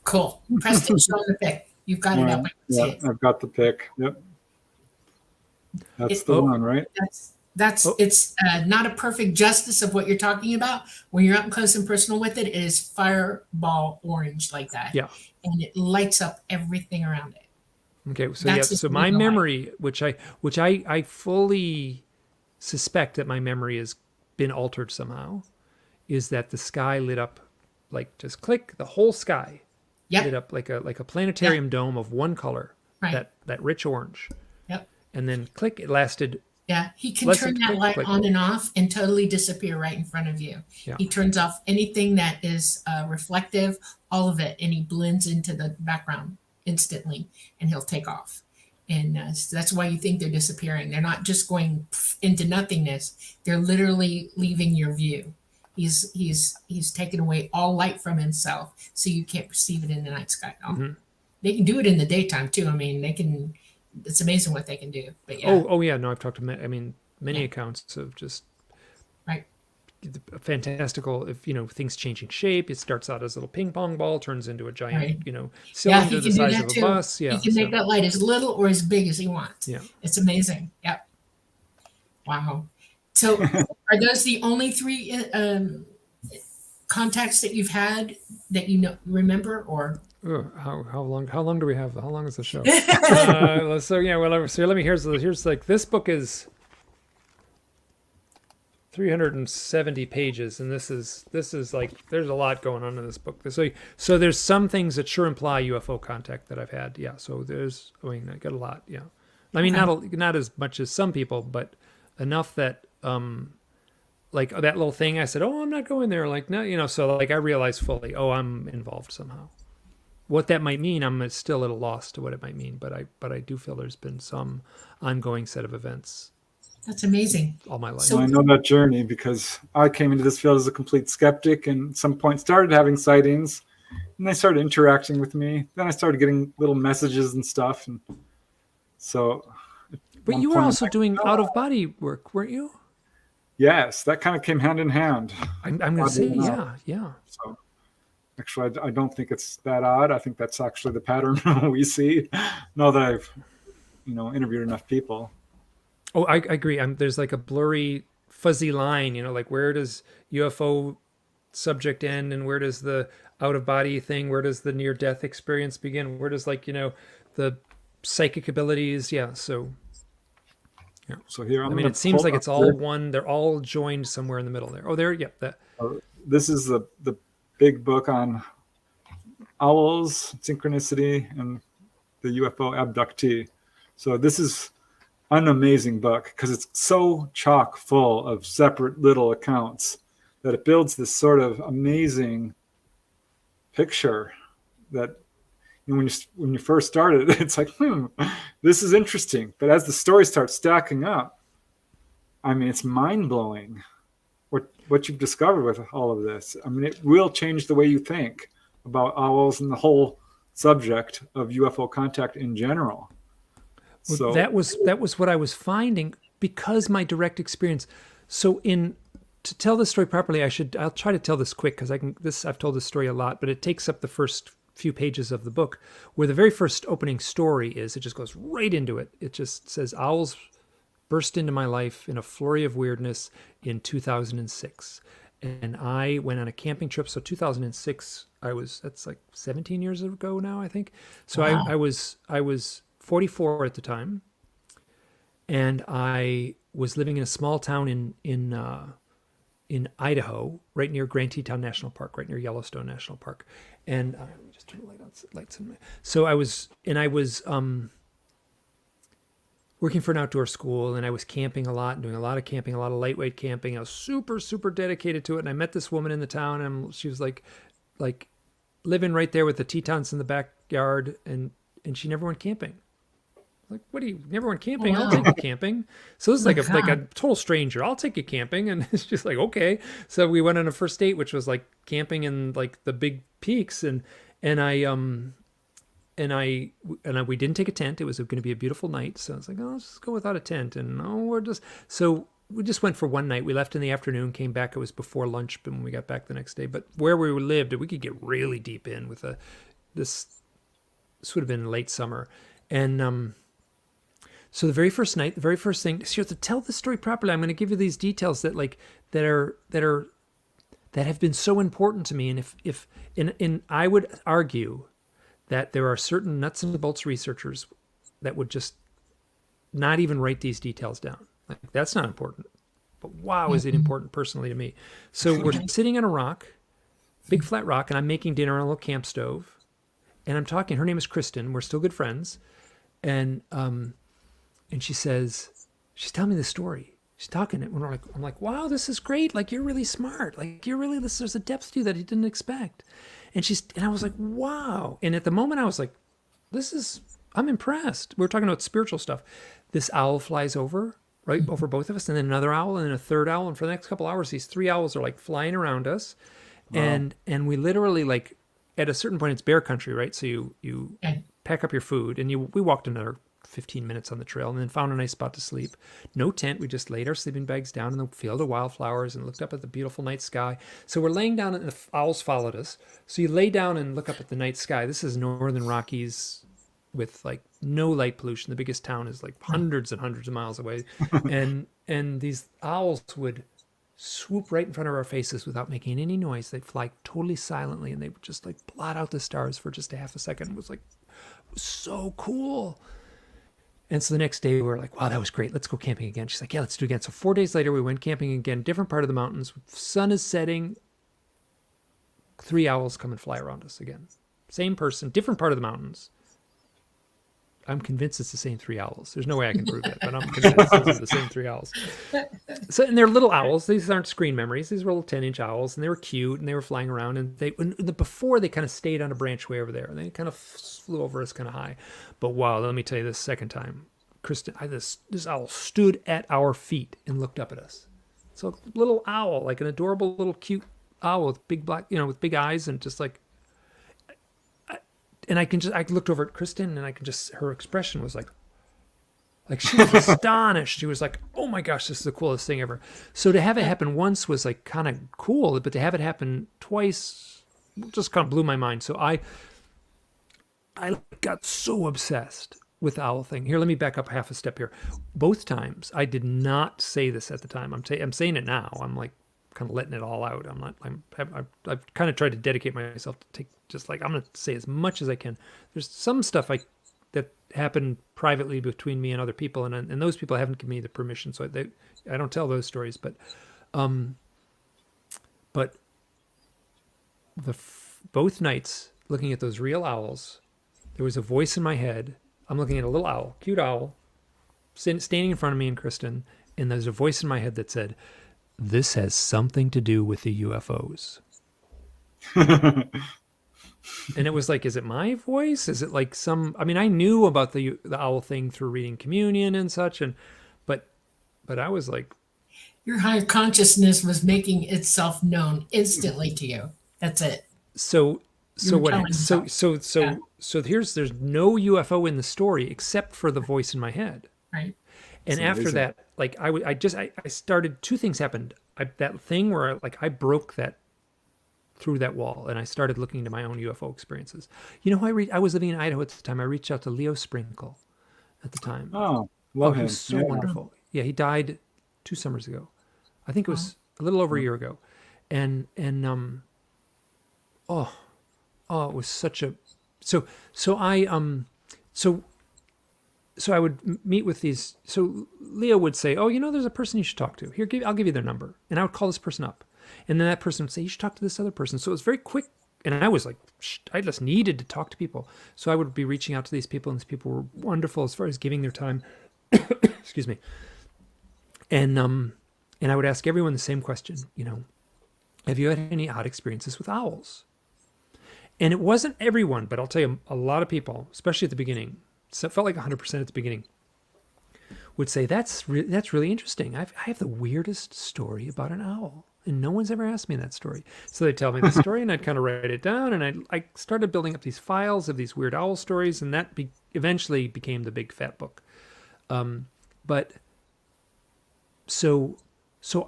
Cool. Preston, show the pic. You've got it up. I can see Yeah, it. I've got the pic. Yep. That's the one, right? It's not a perfect justice of what you're talking about. When you're up close and personal with it, it is fireball orange like that. Yeah. And it lights up everything around it. Okay, so That's so just my legal life. memory, which I fully suspect that my memory has been altered somehow, is that the sky lit up, like just click, the whole sky lit Yep. up like a planetarium dome of one color, Right. that rich orange, Yep. and then click, it lasted. Yeah. He can Less turn than that click, light click. on and off and totally disappear right in front of you. Yeah. He turns off anything that is reflective, all of it, and he blends into the background instantly, and he'll take off. And so that's why you think they're disappearing. They're not just going into nothingness. They're literally leaving your view. He's taken away all light from himself, so you can't perceive it in the night sky. Mhm. They can do it in the daytime too. I mean, they can. It's amazing what they can do. But yeah, Oh yeah, no, I've talked to many Yeah. accounts of just right. fantastical, if things changing shape. It starts out as a little ping pong ball, turns into a giant, Right. Yeah, cylinder he the can do size that of a too. bus. Yeah. He can make that light as little or as big as he wants. Yeah. It's amazing. Yep. Wow. So are those the only three contacts that you've had that remember, or? How long do we have? How long is the show? So yeah, well, so let me here's like, this book is 370 pages, and this is like, there's a lot going on in this book. So there's some things that sure imply UFO contact that I've had. Yeah. So I got a lot. Yeah. I mean, not as much as some people, but enough that like that little thing I said, oh, I'm not going there. Like, no, so like I realized fully, oh, I'm involved somehow. What that might mean, I'm still at a loss to what it might mean, but I do feel there's been some ongoing set of events. That's amazing. All my life. So I know that journey because I came into this field as a complete skeptic, and at some point started having sightings, and they started interacting with me. Then I started getting little messages and stuff, and so. But you were also doing out of body work, weren't you? Yes, that kind of came hand in hand. I'm going to say, yeah. So actually, I don't think it's that odd. I think that's actually the pattern we see now that I've, interviewed enough people. Oh, I agree. There's like a blurry, fuzzy line, like where does UFO subject end and where does the out of body thing, where does the near death experience begin? Where does the psychic abilities? Yeah. So. Yeah. So here, it seems like it's all one. They're all joined somewhere in the middle there. Oh, there. Yeah. This is the big book on owls, synchronicity, and the UFO abductee. So this is an amazing book because it's so chock full of separate little accounts that it builds this sort of amazing picture that when you first started, it's like, this is interesting. But as the stories start stacking up, I mean, it's mind-blowing what you've discovered with all of this. I mean, it will change the way you think about owls and the whole subject of UFO contact in general. Well, So that was what I was finding because my direct experience. So to tell this story properly, I'll try to tell this quick because I've told this story a lot, but it takes up the first few pages of the book, where the very first opening story is. It just goes right into it. It just says, owls burst into my life in a flurry of weirdness in 2006. And I went on a camping trip. So 2006, that's like 17 years ago now, I think. So Wow. I was 44 at the time. And I was living in a small town in Idaho, right near Grand Teton National Park, right near Yellowstone National Park. And let me just turn the lights on. So I was working for an outdoor school, and I was camping a lot, doing a lot of camping, a lot of lightweight camping. I was super, super dedicated to it. And I met this woman in the town, and she was like living right there with the Tetons in the backyard, and she never went camping. Like, what do you never went camping? Wow. I'll take you camping. So this is Oh, like a God. total stranger. I'll take you camping. And it's just like, okay. So we went on a first date, which was like camping in like the big peaks. And we didn't take a tent. It was going to be a beautiful night. So I was like, oh, let's just go without a tent. And so we just went for one night. We left in the afternoon, came back. It was before lunch when we got back the next day. But where we lived, we could get really deep in with this would have been late summer. And, so the very first night, the very first thing, so you have to tell the story properly. I'm going to give you these details that have been so important to me. And I would argue that there are certain nuts and bolts researchers that would just not even write these details down. Like, that's not important. But wow, is it important personally to me? So we're sitting on a rock, big flat rock, and I'm making dinner on a little camp stove. And I'm talking, her name is Kristen. We're still good friends. And she's telling me the story. She's talking it when I'm like, wow, this is great. Like, you're really smart. Like, there's a depth to you that I didn't expect. And I was like, wow. And at the moment I was like, I'm impressed. We were talking about spiritual stuff. This owl flies over, right over both of us, and then another owl, and then a third owl. And for the next couple hours, these three owls are like flying around us. Wow. And we literally, like, at a certain point, it's bear country, right? So you pack up your food, and we walked another 15 minutes on the trail, and then found a nice spot to sleep. No tent. We just laid our sleeping bags down in the field of wildflowers and looked up at the beautiful night sky. So we're laying down, and the owls followed us. So you lay down and look up at the night sky. This is Northern Rockies with like no light pollution. The biggest town is like hundreds and hundreds of miles away. and these owls would swoop right in front of our faces without making any noise. They'd fly totally silently, and they would just like blot out the stars for just a half a second. It was so cool. And so the next day we were like, wow, that was great. Let's go camping again. She's like, yeah, let's do it again. So 4 days later, we went camping again, different part of the mountains. Sun is setting. 3 owls come and fly around us again. Same person, different part of the mountains. I'm convinced it's the same 3 owls. There's no way I can prove it, but I'm convinced it's the same 3 owls. So, and they're little owls. These aren't screen memories. These were little 10-inch owls, and they were cute, and they were flying around. And before they kind of stayed on a branch way over there. They kind of flew over us kind of high. But wow, let me tell you this second time, Kristen, this owl stood at our feet and looked up at us. So a little owl, like an adorable little cute owl with big black, with big eyes, and just like. And I looked over at Kristen, and her expression was like she was astonished. She was like, oh my gosh, this is the coolest thing ever. So to have it happen once was like kind of cool, but to have it happen twice just kind of blew my mind. So I got so obsessed with the owl thing. Here, let me back up half a step here. Both times, I did not say this at the time. I'm saying it now. I'm like kind of letting it all out. I've kind of tried to dedicate myself to take, just like, I'm going to say as much as I can. There's some stuff that happened privately between me and other people, and those people haven't given me the permission, so I don't tell those stories. But both nights, looking at those real owls, there was a voice in my head. I'm looking at a little owl, cute owl, standing in front of me and Kristen, and there's a voice in my head that said, "This has something to do with the UFOs." And it was like, is it my voice? Is it like I knew about the owl thing through reading communion and such, but I was like, your higher consciousness was making itself known instantly to you. That's it. So You're what? telling yourself. Yeah. So there's no UFO in the story except for the voice in my head. Right. And That's after amazing. that, like I started, 2 things happened. That thing where I broke that through that wall, and I started looking into my own UFO experiences. I was living in Idaho at the time. I reached out to Leo Sprinkle at the time. Oh, love He him. was so Yeah. wonderful. Yeah, he died 2 summers ago. I think it was a little over a year ago. And it was such a so I would meet with these. So Leo would say, "Oh, there's a person you should talk to. Here, I'll give you their number." And I would call this person up, and then that person would say, "You should talk to this other person." So it was very quick, and I was like, I just needed to talk to people. So I would be reaching out to these people, and these people were wonderful as far as giving their time. Excuse me. And I would ask everyone the same question. Have you had any odd experiences with owls? And it wasn't everyone, but I'll tell you, a lot of people, especially at the beginning, so it felt like 100% at the beginning, would say, that's really interesting. I have the weirdest story about an owl, and no one's ever asked me that story. So they'd tell me the story, and I'd kind of write it down, and I started building up these files of these weird owl stories, and that eventually became the big fat book. But so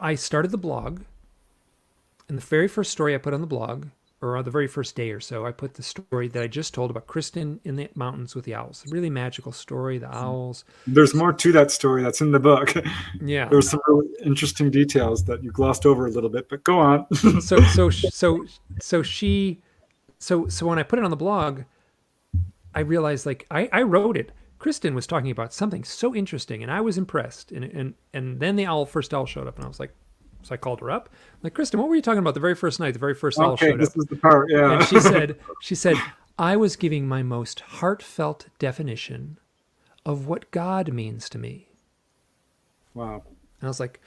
I started the blog, and the very first story I put on the blog, or on the very first day or so, I put the story that I just told about Kristen in the mountains with the owls. A really magical story, the owls. There's more to that story that's in the book. Yeah. There's some really interesting details that you glossed over a little bit, but go on. So when I put it on the blog, I realized, like, I wrote it. Kristen was talking about something so interesting, and I was impressed. And then the first owl showed up, and I was like, so I called her up. I'm like, Kristen, what were you talking about the very first night? The very first owl showed up. This is the part, yeah. And she said, I was giving my most heartfelt definition of what God means to me. Wow. And I was like,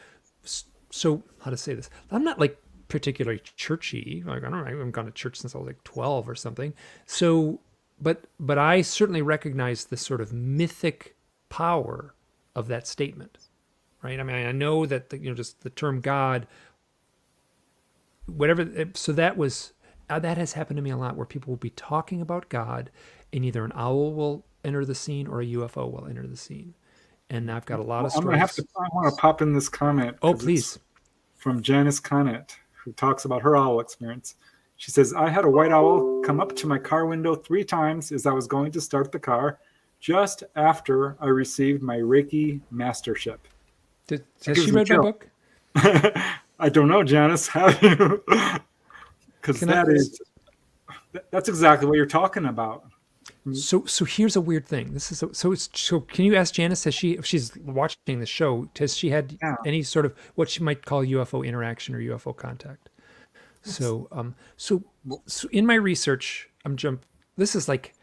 so how to say this? I'm not like particularly churchy. Like, I haven't gone to church since I was like 12 or something. So, but I certainly recognize the sort of mythic power of that statement. Right. I mean, I know that just the term God, whatever. So that has happened to me a lot, where people will be talking about God, and either an owl will enter the scene or a UFO will enter the scene. And I've got a lot of I'm stories. gonna I want to pop in this comment. Oh, 'cause it's please. from Janice Conant, who talks about her owl experience. She says, I had a white owl come up to my car window 3 times as I was going to start the car, just after I received my Reiki mastership. Has gives she me read my chill. book? I don't know, Janice, have you? Because that's exactly what you're talking about. So here's a weird thing. This is so. Can you ask Janice? If she's watching the show, has she had any sort of what she might call UFO interaction or UFO contact? So in my research, this is like,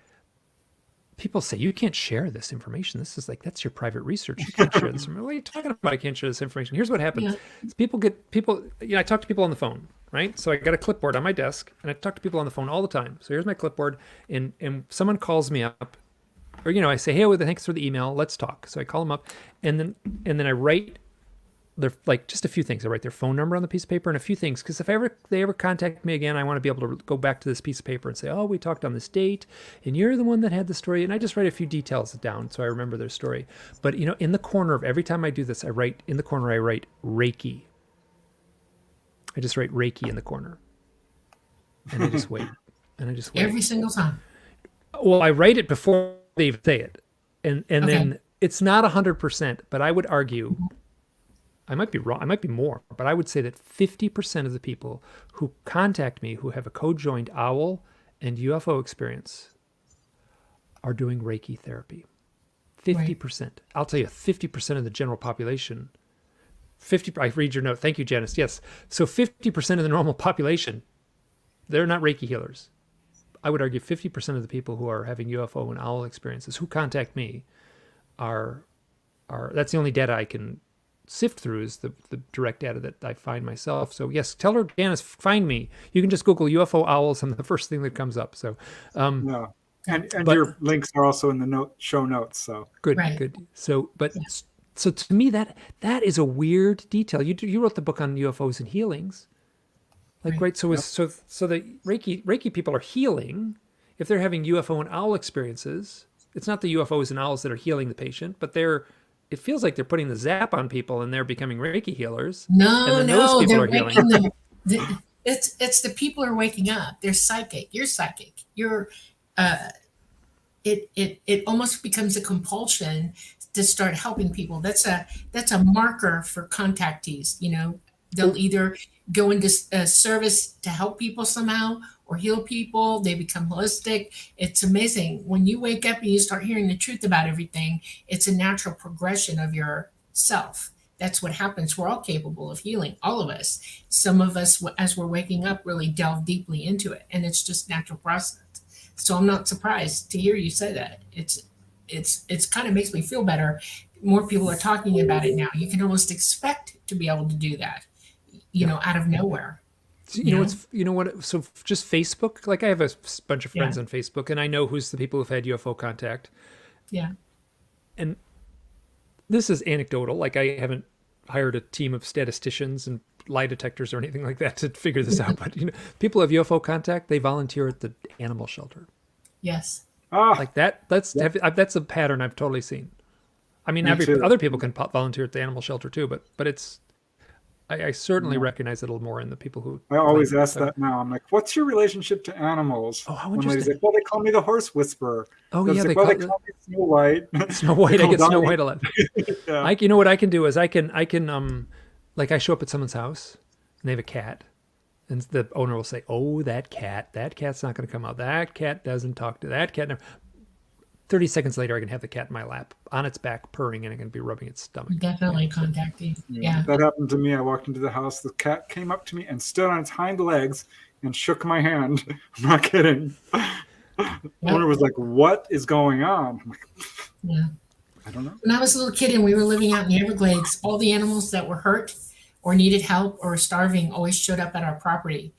people say you can't share this information. This is like, that's your private research. You can't share this. What are you talking about? I can't share this information. Here's what happens. Yeah. I talk to people on the phone, right? So I got a clipboard on my desk and I talk to people on the phone all the time. So here's my clipboard, and someone calls me up, or, I say, hey, thanks for the email. Let's talk. So I call them up, and then I write like just a few things. I write their phone number on the piece of paper and a few things, because if they ever contact me again, I want to be able to go back to this piece of paper and say, oh, we talked on this date and you're the one that had the story. And I just write a few details down so I remember their story. But in the corner of every time I do this, I write Reiki. I just write Reiki in the corner, and I just wait. Every single time. Well, I write it before they even say it, and then it's not 100%, but I would argue, I might be wrong, I might be more, but I would say that 50% of the people who contact me who have a co-joined owl and UFO experience are doing Reiki therapy. 50%. Right. I'll tell you, 50% of the general population. I read your note. Thank you, Janice. Yes. So 50% of the normal population, they're not Reiki healers. I would argue 50% of the people who are having UFO and owl experiences who contact me are that's the only data I can sift through, is the direct data that I find myself. So yes, tell her, Janice, find me. You can just Google UFO owls and the first thing that comes up. So yeah. And your links are also in the show notes. So good. So, so to me, that is a weird detail. You wrote the book on UFOs and healings, right? So the Reiki people are healing. If they're having UFO and owl experiences, it's not the UFOs and owls that are healing the patient, but it feels like they're putting the zap on people and they're becoming Reiki healers. No, they're waking them. It's the people are waking up. They're psychic. You're psychic. It almost becomes a compulsion to start helping people. That's a marker for contactees. They'll either go into service to help people somehow or heal people. They become holistic. It's amazing. When you wake up and you start hearing the truth about everything, it's a natural progression of your self. That's what happens. We're all capable of healing, all of us. Some of us, as we're waking up, really delve deeply into it, and it's just natural process. So I'm not surprised to hear you say that. It's kind of makes me feel better. More people are talking about it now. You can almost expect to be able to do that, out of nowhere. So so just Facebook, like I have a bunch of friends on Facebook, and I know who's the people who've had UFO contact. Yeah. And this is anecdotal. Like, I haven't hired a team of statisticians and lie detectors or anything like that to figure this out. But people have UFO contact. They volunteer at the animal shelter. Yes. Like that. That's a pattern I've totally seen. I mean, other people can volunteer at the animal shelter too, but it's. I certainly recognize it a little more in the people who. I always ask that now. I'm like, "What's your relationship to animals?" Oh, how interesting! Like, well, they call me the horse whisperer. Oh, yeah, they call me Snow White. Snow White. I get Snow White a lot. Yeah. You know what I can do is I can like, I show up at someone's house and they have a cat, and the owner will say, "Oh, that cat's not going to come out. That cat doesn't talk to that cat." 30 seconds later, I can have the cat in my lap on its back purring, and I can be rubbing its stomach. Definitely contacting. Yeah. That happened to me. I walked into the house. The cat came up to me and stood on its hind legs and shook my hand. I'm not kidding. The owner was like, "What is going on?" I'm like, yeah. I don't know. When I was a little kid and we were living out in the Everglades, all the animals that were hurt or needed help or starving always showed up at our property.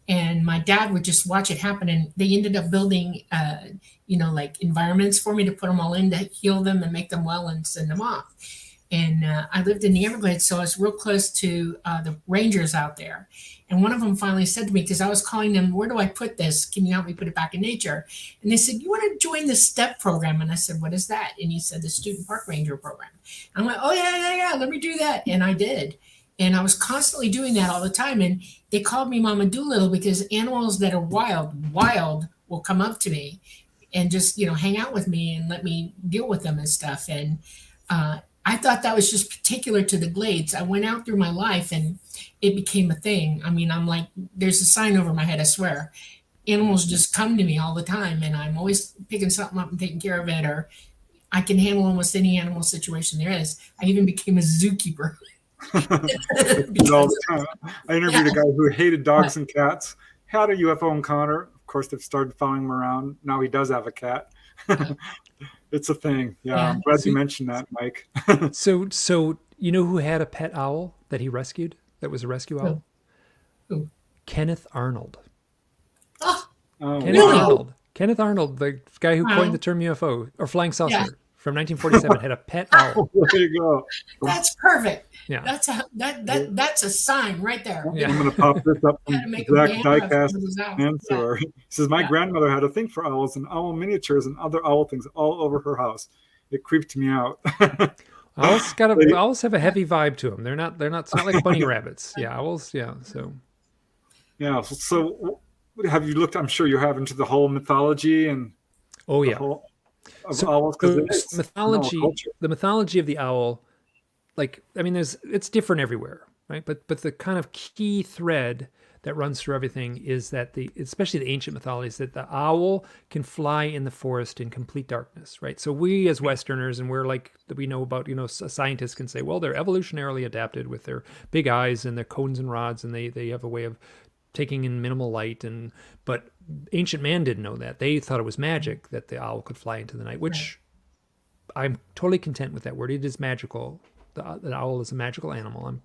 And my dad would just watch it happen. And they ended up building, like environments for me to put them all in to heal them and make them well and send them off. And I lived in the Everglades, so I was real close to the rangers out there. And one of them finally said to me, because I was calling them, "Where do I put this? Can you help me put it back in nature?" And they said, "You want to join the STEP program?" And I said, "What is that?" And he said, "The Student Park Ranger program." I'm like, "Oh, yeah, let me do that." And I did. And I was constantly doing that all the time. And they called me Mama Doolittle because animals that are wild will come up to me and just, hang out with me and let me deal with them and stuff. And I thought that was just particular to the Glades. I went out through my life and it became a thing. I mean, I'm like, there's a sign over my head, I swear. Animals just come to me all the time, and I'm always picking something up and taking care of it, or I can handle almost any animal situation there is. I even became a zookeeper. All the time. I interviewed a guy who hated dogs and cats, had a UFO encounter. Of course, they've started following him around. Now he does have a cat. It's a thing. Yeah, I'm glad you mentioned that, Mike. So you know who had a pet owl that he rescued? That was a rescue owl? Who? Kenneth Arnold. Oh, Kenneth really? Arnold. Kenneth Arnold, the guy who coined the term UFO or flying saucer from 1947, had a pet owl. There you go. That's perfect. Yeah. That's a sign right there. Yeah. I'm going to pop this up from Gotta make a Zach banner of Diecast somebody's owl. answer. He says, my grandmother had a thing for owls and owl miniatures and other owl things all over her house. It creeped me out. Owls have a heavy vibe to them. They're not. It's not like bunny rabbits. Yeah, owls. Yeah. So. Yeah. So, have you looked? I'm sure you have, into the whole mythology and. Oh yeah. Owls, the mythology of the owl, it's different everywhere, right? But the kind of key thread that runs through everything is that especially the ancient mythologies, that the owl can fly in the forest in complete darkness, right? So we as Westerners, and we know about, scientists can say, well, they're evolutionarily adapted with their big eyes and their cones and rods, and they have a way of taking in minimal light, but ancient man didn't know that. They thought it was magic that the owl could fly into the night, which I'm totally content with that word. It is magical. The owl is a magical animal.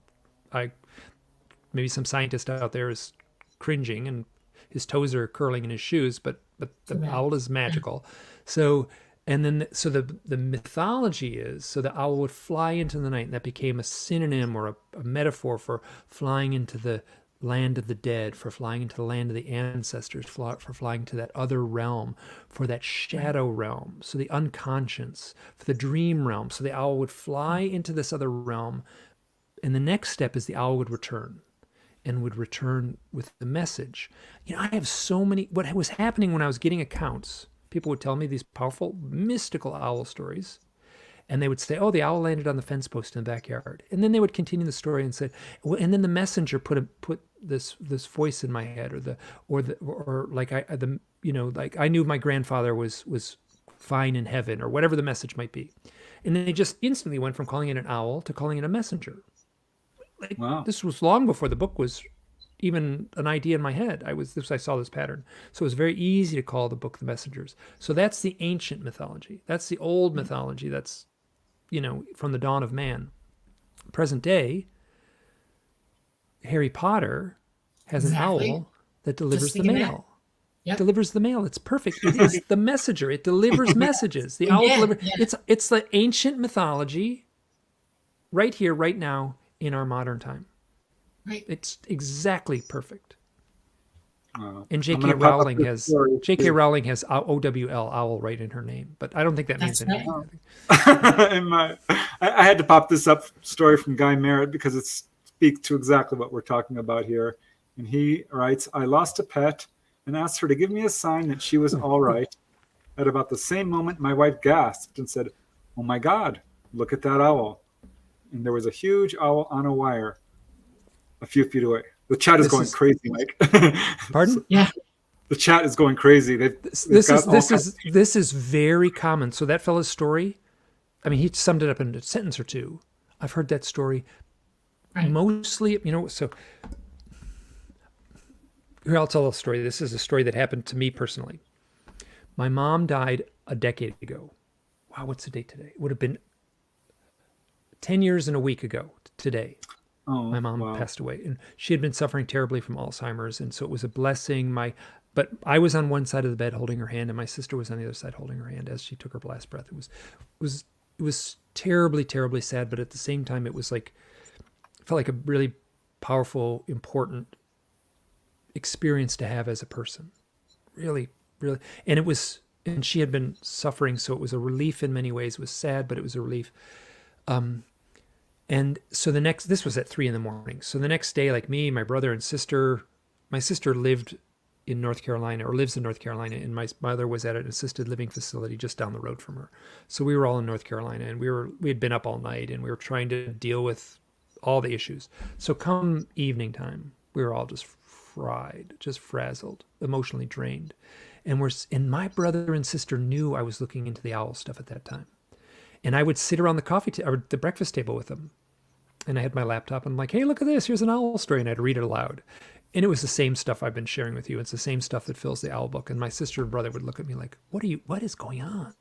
Maybe some scientist out there is cringing and his toes are curling in his shoes, but the owl is magical. So the mythology is, so the owl would fly into the night, and that became a synonym or a metaphor for flying into the land of the dead, for flying into the land of the ancestors, for flying to that other realm, for that shadow realm, so the unconscious, for the dream realm. So the owl would fly into this other realm, and the next step is the owl would return, and would return with the message. I have so many, what was happening when I was getting accounts, people would tell me these powerful mystical owl stories, and they would say, oh, the owl landed on the fence post in the backyard. And then they would continue the story and say, well, and then the messenger put this voice in my head, I knew my grandfather was fine in heaven, or whatever the message might be. And then they just instantly went from calling it an owl to calling it a messenger. Wow. This was long before the book was even an idea in my head. I saw this pattern. So it was very easy to call the book The Messengers. So that's the ancient mythology. That's the old mythology. That's, from the dawn of man. Present day, Harry Potter has an owl that delivers the mail. Yep. It delivers the mail. It's perfect. It is the messenger. It delivers messages. The owl delivers. Yeah. It's the ancient mythology right here, right now, in our modern time. Right. It's exactly perfect. And J.K. Rowling has OWL, owl, right in her name, but I don't think that means anything. I had to pop this up story from Guy Merritt because it speaks to exactly what we're talking about here. And he writes, I lost a pet and asked her to give me a sign that she was all right. At about the same moment, my wife gasped and said, oh my God, look at that owl. And there was a huge owl on a wire a few feet away. The chat is going crazy, Mike. Pardon? Yeah. The chat is going crazy. This is very common. So that fellow's story, he summed it up in a sentence or two. I've heard that story mostly, so here, I'll tell a story. This is a story that happened to me personally. My mom died a decade ago. Wow, what's the date today? It would have been 10 years and a week ago today. My mom passed away, and she had been suffering terribly from Alzheimer's, and so it was a blessing. But I was on one side of the bed holding her hand, and my sister was on the other side holding her hand as she took her last breath. It was terribly, terribly sad. But at the same time, it was like, it felt like a really powerful, important experience to have as a person. Really, really. And it was, and she had been suffering, so it was a relief in many ways. It was sad, but it was a relief. And so this was at 3 a.m. So the next day, like me, my brother and sister, my sister lived in North Carolina, or lives in North Carolina, and my mother was at an assisted living facility just down the road from her. So we were all in North Carolina, and we had been up all night, and we were trying to deal with all the issues. So come evening time, we were all just fried, just frazzled, emotionally drained. And my brother and sister knew I was looking into the owl stuff at that time. And I would sit around or the breakfast table with them. And I had my laptop, and I'm like, hey, look at this. Here's an owl story. And I'd read it aloud. And it was the same stuff I've been sharing with you. It's the same stuff that fills the owl book. And my sister and brother would look at me like, what is going on?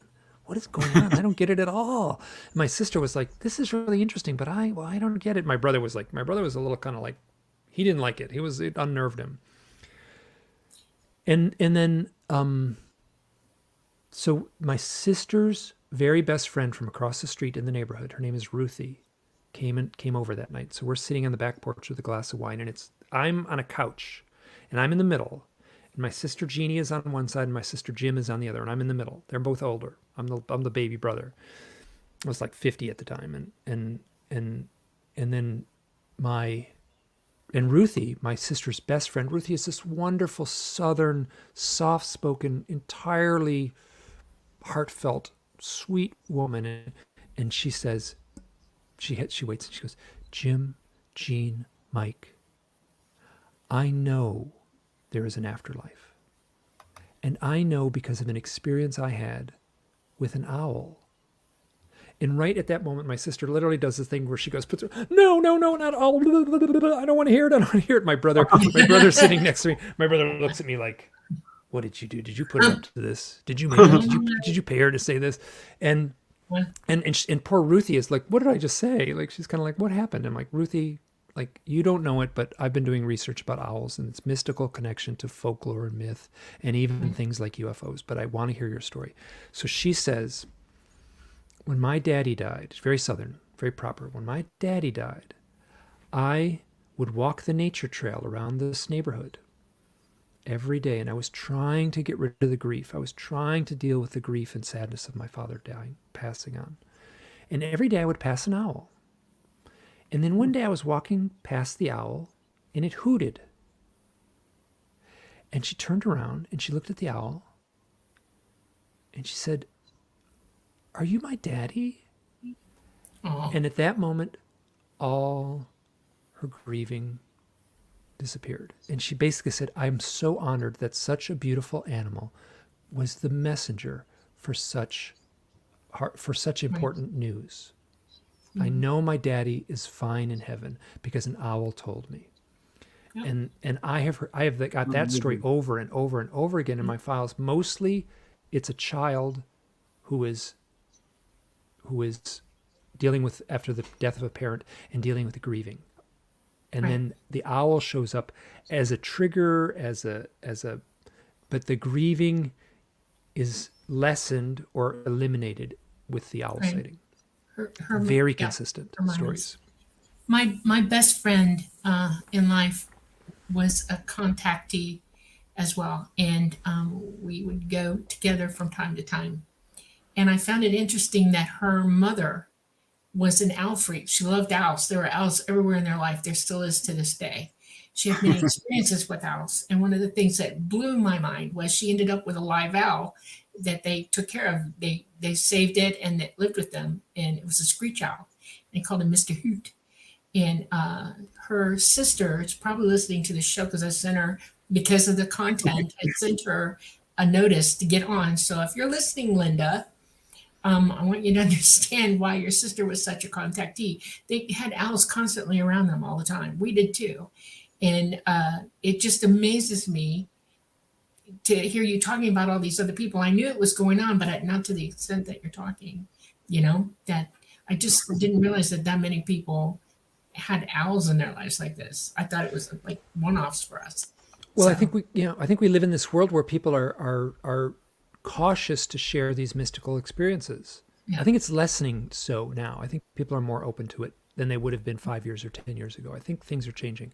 What is going on? I don't get it at all. And my sister was like, this is really interesting, but I don't get it. My brother was a little kind of like, he didn't like it. It unnerved him. And then, so my sister's very best friend from across the street in the neighborhood, her name is Ruthie, came over that night. So we're sitting on the back porch with a glass of wine, and I'm on a couch, and I'm in the middle, and my sister Jeannie is on one side, and my sister Jim is on the other, and I'm in the middle. They're both older. I'm the baby brother. I was like 50 at the time, and then Ruthie, my sister's best friend, Ruthie is this wonderful Southern, soft-spoken, entirely heartfelt, sweet woman, and she says, she waits and she goes, Jim, Jean, Mike, I know there is an afterlife, and I know because of an experience I had with an owl. And right at that moment, my sister literally does this thing where she goes, no, not owl. I don't want to hear it. I don't want to hear it. My brother's sitting next to me. My brother looks at me like, what did you do? Did you put her up to this? Did you make her? Did you pay her to say this? And poor Ruthie is like, what did I just say? Like, she's kind of like, what happened? I'm like, Ruthie, like, you don't know it, but I've been doing research about owls and its mystical connection to folklore and myth and even things like UFOs, but I want to hear your story. So she says, when my daddy died, it's very Southern, very proper. When my daddy died, I would walk the nature trail around this neighborhood every day, and I was trying to get rid of the grief. I was trying to deal with the grief and sadness of my father dying, passing on. And every day I would pass an owl. And then one day I was walking past the owl, and it hooted. And she turned around, and she looked at the owl, and she said, are you my daddy? Aww. And at that moment, all her grieving disappeared. And she basically said, I'm so honored that such a beautiful animal was the messenger for such important news. Mm-hmm. I know my daddy is fine in heaven because an owl told me. Yep. And I have got that story over and over and over again in my files. Mostly it's a child who is dealing with, after the death of a parent, and dealing with the grieving. And then the owl shows up as a trigger, but the grieving is lessened or eliminated with the owl sighting. Very consistent stories. My best friend in life was a contactee as well, and we would go together from time to time. And I found it interesting that her mother was an owl freak. She loved owls. There were owls everywhere in their life. There still is to this day. She had many experiences with owls. And one of the things that blew my mind was she ended up with a live owl that they took care of. They saved it, and it lived with them. And it was a screech owl. They called him Mr. Hoot. And her sister is probably listening to the show because I sent her, because of the content, I sent her a notice to get on. So if you're listening, Linda, I want you to understand why your sister was such a contactee. They had owls constantly around them all the time. We did too. And it just amazes me to hear you talking about all these other people. I knew it was going on, but not to the extent that you're talking, that I just didn't realize that many people had owls in their lives like this. I thought it was like one-offs for us. Well, so. I think we live in this world where people are cautious to share these mystical experiences. Yeah. I think it's lessening so now. I think people are more open to it than they would have been 5 years or 10 years ago. I think things are changing.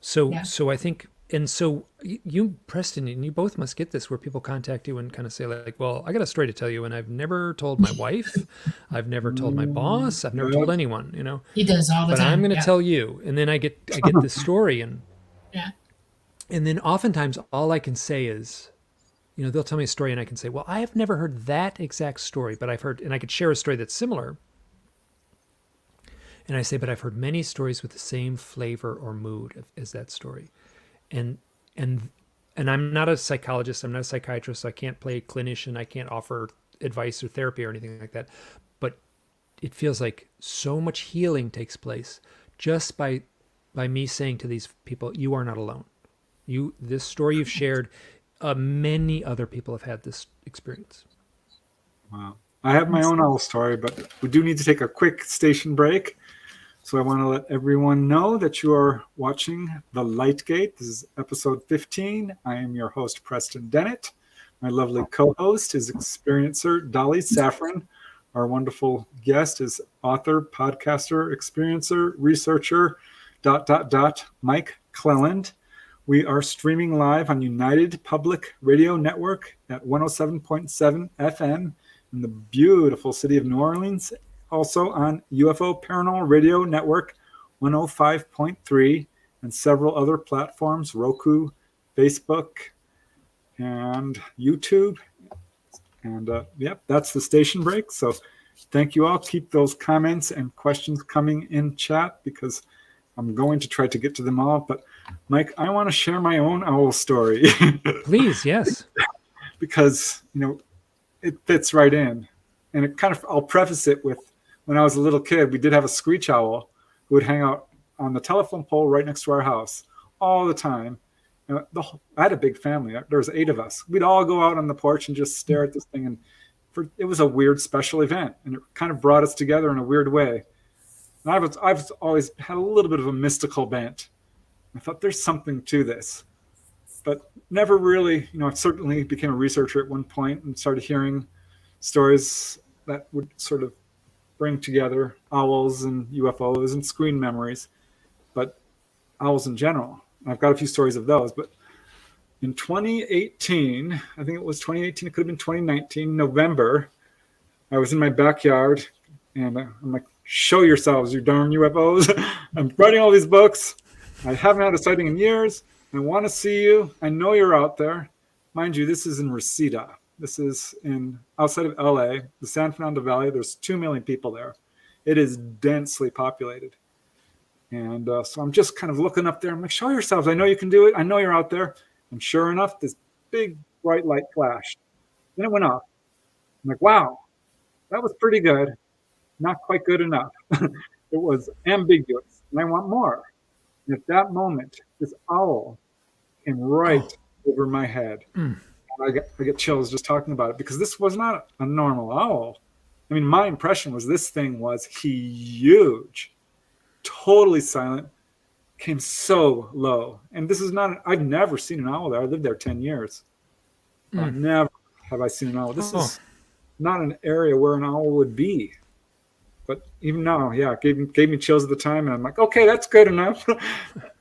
So, Yeah. so I think, and so you, Preston, and you both must get this where people contact you and kind of say like, well, I got a story to tell you, and I've never told my wife, I've never told my boss, I've never told Yep. anyone, you know, He does all the but I'm time. going to Yeah. tell you. And then I get this story, Yeah. and then oftentimes all I can say is, you know, they'll tell me a story and I can say, well, I have never heard that exact story, but I've heard, and I could share a story that's similar. And I say, but I've heard many stories with the same flavor or mood as that story. And, and, and I'm not a psychologist. I'm not a psychiatrist. So I can't play clinician. I can't offer advice or therapy or anything like that. But it feels like so much healing takes place just by me saying to these people, you are not alone. This story you've shared, many other people have had this experience. Wow. I have my own owl story, but we do need to take a quick station break. So I want to let everyone know that you are watching The Light Gate. This is episode 15. I am your host, Preston Dennett. My lovely co-host is experiencer Dolly Safran. Our wonderful guest is author, podcaster, experiencer, researcher, ... Mike Clelland. We are streaming live on United Public Radio Network at 107.7 FM in the beautiful city of New Orleans. Also on UFO Paranormal Radio Network 105.3 and several other platforms, Roku, Facebook, and YouTube. And yep, that's the station break. So thank you all. Keep those comments and questions coming in chat because I'm going to try to get to them all. But Mike, I want to share my own owl story. Please, yes. Because, you know, it fits right in. And it kind of, I'll preface it with, when I was a little kid, we did have a screech owl who would hang out on the telephone pole right next to our house all the time. And I had a big family. There was 8 of us. We'd all go out on the porch and just stare at this thing. And it was a weird special event. And it kind of brought us together in a weird way. And I've always had a little bit of a mystical bent. I thought there's something to this. But never really, you know, I certainly became a researcher at one point and started hearing stories that would sort of bring together owls and UFOs and screen memories, but owls in general. I've got a few stories of those. But in 2018, I think it was 2018, it could have been 2019, November, I was in my backyard and I'm like, show yourselves, you darn UFOs. I'm writing all these books. I haven't had a sighting in years. I want to see you. I know you're out there. Mind you, this is in Reseda. This is outside of LA, the San Fernando Valley. There's 2 million people there. It is densely populated. And so I'm just kind of looking up there. I'm like, show yourselves. I know you can do it. I know you're out there. And sure enough, this big bright light flashed. Then it went off. I'm like, wow, that was pretty good. Not quite good enough. It was ambiguous. And I want more. And at that moment, this owl came right over my head. I get chills just talking about it because this was not a normal owl. I mean, my impression was this thing was huge, totally silent, came so low. And this is I've never seen an owl there. I lived there 10 years. Never have I seen an owl. This is not an area where an owl would be. But even now, yeah, it gave me chills at the time. And I'm like, okay, that's good enough.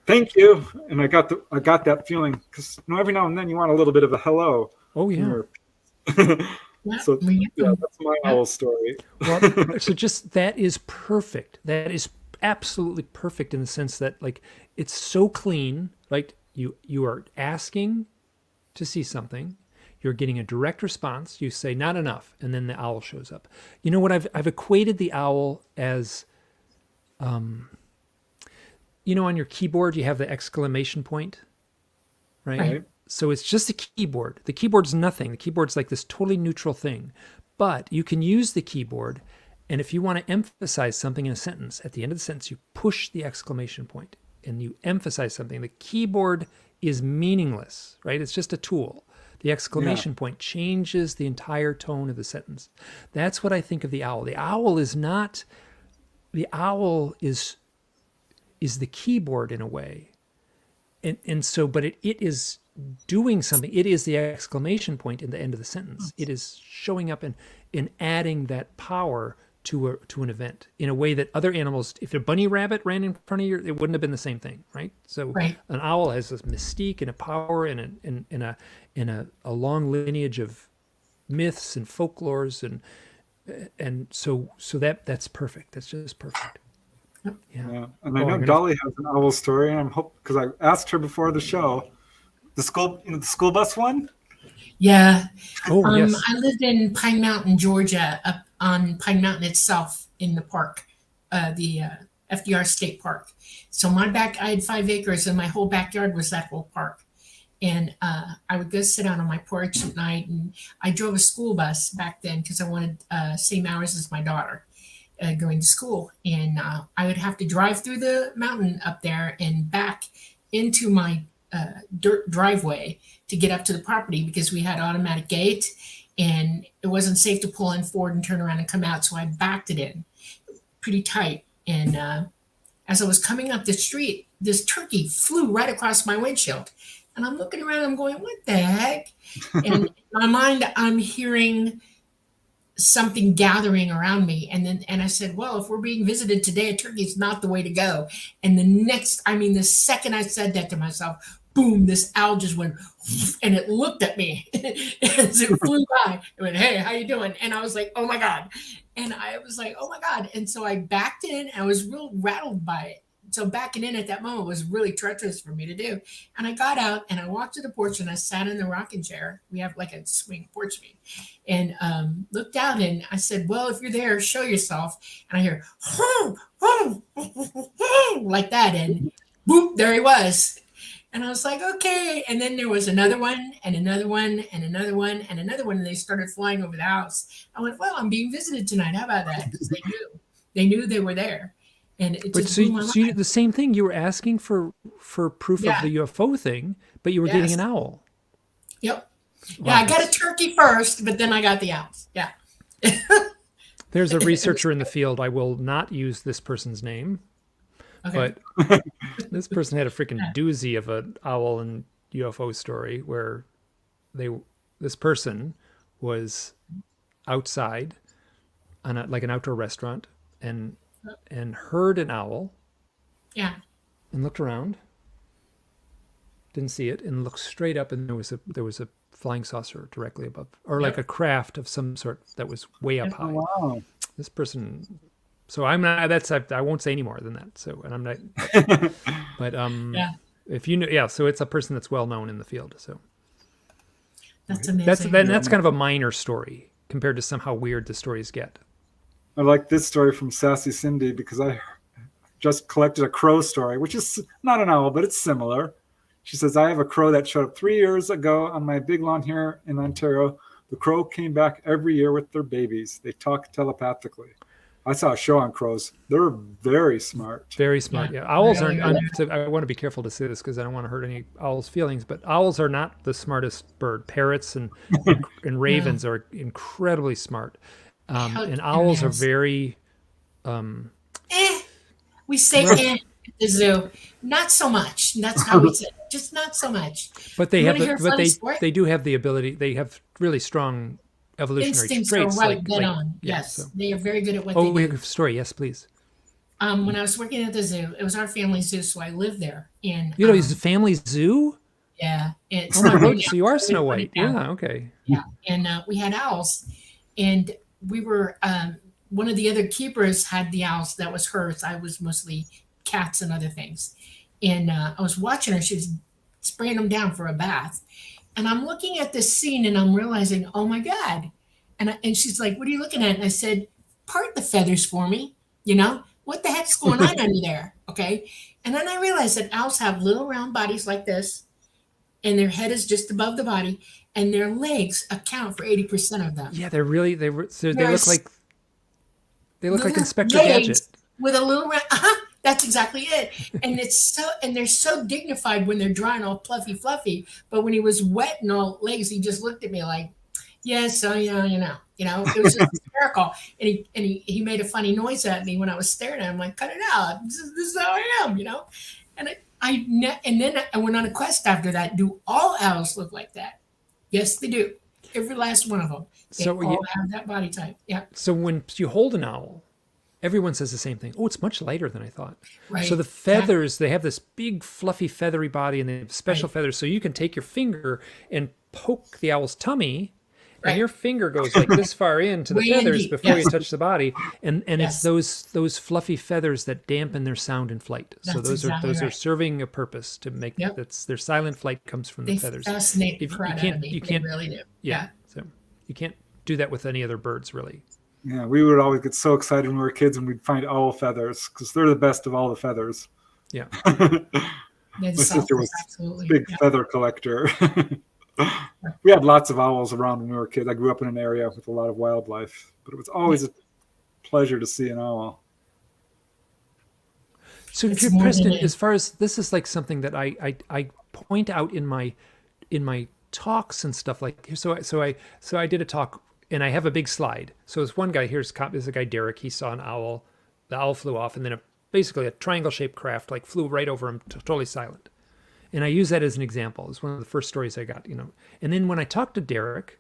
Thank you. And I got that feeling because every now and then you want a little bit of a hello. Oh, yeah. So yeah, that's my owl story. Well, so just that is perfect. That is absolutely perfect in the sense that like it's so clean. Like you are asking to see something. You're getting a direct response. You say not enough, and then the owl shows up. You know what? I've equated the owl as, you know, on your keyboard you have the exclamation point, right? So it's just a keyboard. The keyboard's nothing. The keyboard's like this totally neutral thing, but you can use the keyboard, and if you want to emphasize something in a sentence, at the end of the sentence you push the exclamation point and you emphasize something. The keyboard is meaningless, right? It's just a tool. The exclamation point changes the entire tone of the sentence. That's what I think of the owl. The owl is the keyboard in a way. And so, but it is doing something. It is the exclamation point in the end of the sentence. It is showing up and in adding that power to an event in a way that other animals, if a bunny rabbit ran in front of you, it wouldn't have been the same thing, right? So Right. an owl has this mystique and a power and a long lineage of myths and folklores and so that's perfect. That's just perfect. Yeah. Yeah. And I know Dolly has an owl story, and I'm hope because I asked her before the show, the school bus one. Yeah. Oh yes. I lived in Pine Mountain, Georgia, up on Pine Mountain itself in the park, the FDR State Park. So I had 5 acres, and my whole backyard was that whole park. And I would go sit out on my porch at night, and I drove a school bus back then because I wanted same hours as my daughter going to school. And I would have to drive through the mountain up there and back into my dirt driveway to get up to the property because we had automatic gate and it wasn't safe to pull in forward and turn around and come out. So I backed it in pretty tight. And as I was coming up the street, this turkey flew right across my windshield. And I'm looking around, I'm going, what the heck? And in my mind, I'm hearing something gathering around me. And I said, well, if we're being visited today, a turkey is not the way to go. And the second I said that to myself, boom, this owl just went, and it looked at me as it flew by. It went, hey, how you doing? And I was like, oh my God. And I was like, oh my God. And so I backed in. I was real rattled by it. So backing in at that moment was really treacherous for me to do. And I got out and I walked to the porch and I sat in the rocking chair. We have like a swing porch meet, and looked out and I said, well, if you're there, show yourself. And I hear, like that. And boop, there he was. And I was like, okay. And then there was another one and another one and another one and another one. And they started flying over the house. I went, well, I'm being visited tonight. How about that? Because they knew they were there. And it just blew my mind. The same thing. You were asking for proof of the UFO thing, but you were getting an owl. Yep. Wow. Yeah, I got a turkey first, but then I got the owls. Yeah. There's a researcher in the field. I will not use this person's name, but this person had a freaking doozy of an owl and UFO story where this person was outside on like an outdoor restaurant and heard an owl. Yeah. And looked around. Didn't see it, and looked straight up, and there was a flying saucer directly above, or like a craft of some sort that was way up high. Oh, wow. This person. So I'm not. I won't say any more than that. So, and I'm not. But if you know, so it's a person that's well known in the field. So that's amazing. That's kind of a minor story compared to somehow weird the stories get. I like this story from Sassy Cindy because I just collected a crow story, which is not an owl, but it's similar. She says, I have a crow that showed up 3 years ago on my big lawn here in Ontario. The crow came back every year with their babies. They talk telepathically. I saw a show on crows. They're very smart. Very smart, yeah. Owls aren't, I want to be careful to say this because I don't want to hurt any owls' feelings, but owls are not the smartest bird. Parrots and ravens are incredibly smart. And owls are very... we say at the zoo. Not so much. That's how we say it. Just not so much. But they they do have the ability. They have really strong evolutionary instincts traits. Are right dead on. Yes, they are very good at what they do. We have a story. Yes, please. When I was working at the zoo, it was our family zoo, so I lived there. And it's a family zoo. Yeah. Oh my God! So you are Snow White. Yeah. Okay. Yeah, and we had owls, and we were one of the other keepers had the owls. That was hers. I was mostly cats and other things. And I was watching her. She was spraying them down for a bath. And I'm looking at this scene and I'm realizing, oh my God. And she's like, what are you looking at? And I said, part the feathers for me. What the heck's going on under there? Okay. And then I realized that owls have little round bodies like this. And their head is just above the body. And their legs account for 80% of them. Yeah, they look like Inspector Gadget. With a little round, that's exactly it. And they're so dignified when they're dry and all fluffy. But when he was wet and all legs, he just looked at me like, yes, so it was just hysterical. And he made a funny noise at me when I was staring at him, like, cut it out. This is how I am, And then I went on a quest after that. Do all owls look like that? Yes, they do. Every last one of them. They So all have that body type. Yeah. So when you hold an owl, everyone says the same thing. Oh, it's much lighter than I thought. Right. So the feathers, they have this big, fluffy, feathery body, and they have special feathers. So you can take your finger and poke the owl's tummy, and your finger goes like this far into the Way in feathers deep. before Yes. you touch the body. And Yes. it's those fluffy feathers that dampen their sound in flight. So That's those exactly are right. serving a purpose to make that's their silent flight comes from the They feathers. fascinate the If you crap out can't- of me. you They can't- really do. Yeah. So you can't do that with any other birds, really. Yeah, we would always get so excited when we were kids when we'd find owl feathers because they're the best of all the feathers. Yeah. My sister was absolutely a big feather collector. We had lots of owls around when we were kids. I grew up in an area with a lot of wildlife, but it was always a pleasure to see an owl. So, It's more Preston, than it- as far as this is like something that I point out in my talks and stuff like so I did a talk and I have a big slide. So there's one guy here's a guy Derek. He saw an owl. The owl flew off, and then basically a triangle shaped craft like flew right over him, totally silent. And I use that as an example. It's one of the first stories I got, And then when I talked to Derek,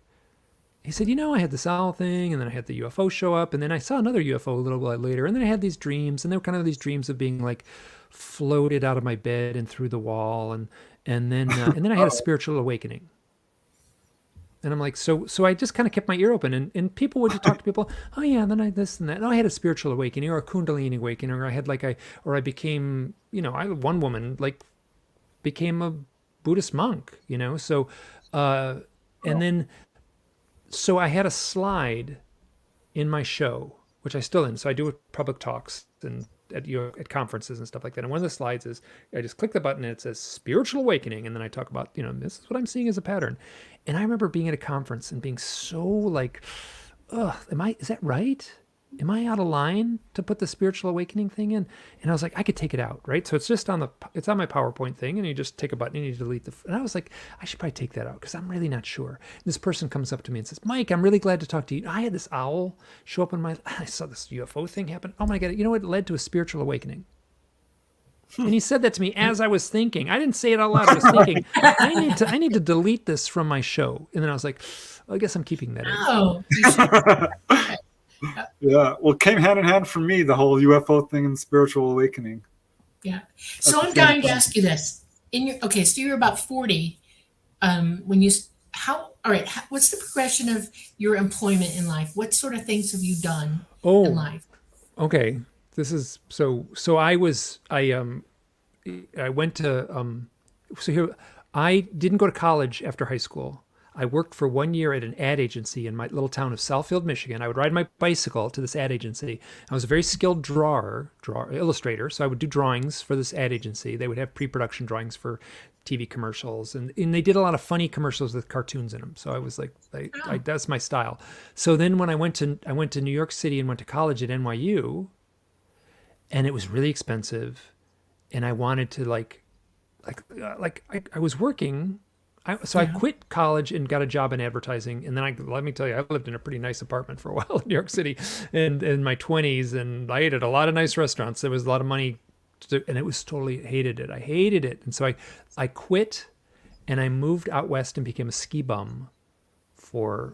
he said, I had this owl thing, and then I had the UFO show up, and then I saw another UFO a little while later, and then I had these dreams, and they were kind of these dreams of being like floated out of my bed and through the wall, and then I had a spiritual awakening. And I'm like, so I just kind of kept my ear open, and people would talk to people, oh yeah, then I this and that. No, I had a spiritual awakening or a Kundalini awakening, or I had I became, one woman like became a Buddhist monk, So, and then. So I had a slide in my show, which I still in. So I do public talks and at conferences and stuff like that. And one of the slides is I just click the button and it says spiritual awakening. And then I talk about, this is what I'm seeing as a pattern. And I remember being at a conference and being so like, is that right? Am I out of line to put the spiritual awakening thing in? And I was like, I could take it out, right? So it's just it's on my PowerPoint thing, and you just take a button and you delete and I was like, I should probably take that out because I'm really not sure. And this person comes up to me and says, Mike, I'm really glad to talk to you. I had this owl show up I saw this UFO thing happen. Oh my God, it led to a spiritual awakening. And he said that to me as I was thinking. I didn't say it out loud. I was thinking, I need to delete this from my show. And then I was like, I guess I'm keeping that in. Oh, you should. Yeah, well, it came hand in hand for me, the whole UFO thing and spiritual awakening. Yeah. So I'm dying to ask you this. So you're about 40. All right, what's the progression of your employment in life? What sort of things have you done in life? Okay. This is so I went to I didn't go to college after high school. I worked for 1 year at an ad agency in my little town of Southfield, Michigan. I would ride my bicycle to this ad agency. I was a very skilled illustrator. So I would do drawings for this ad agency. They would have pre-production drawings for TV commercials. And they did a lot of funny commercials with cartoons in them. So I was like, that's my style. So then when I went to New York City and went to college at NYU, and it was really expensive. And I wanted to I was working. I quit college and got a job in advertising. And then let me tell you, I lived in a pretty nice apartment for a while in New York City and in my 20s. And I ate at a lot of nice restaurants. There was a lot of money and it was totally hated it. I hated it. And so I quit and I moved out west and became a ski bum Wow.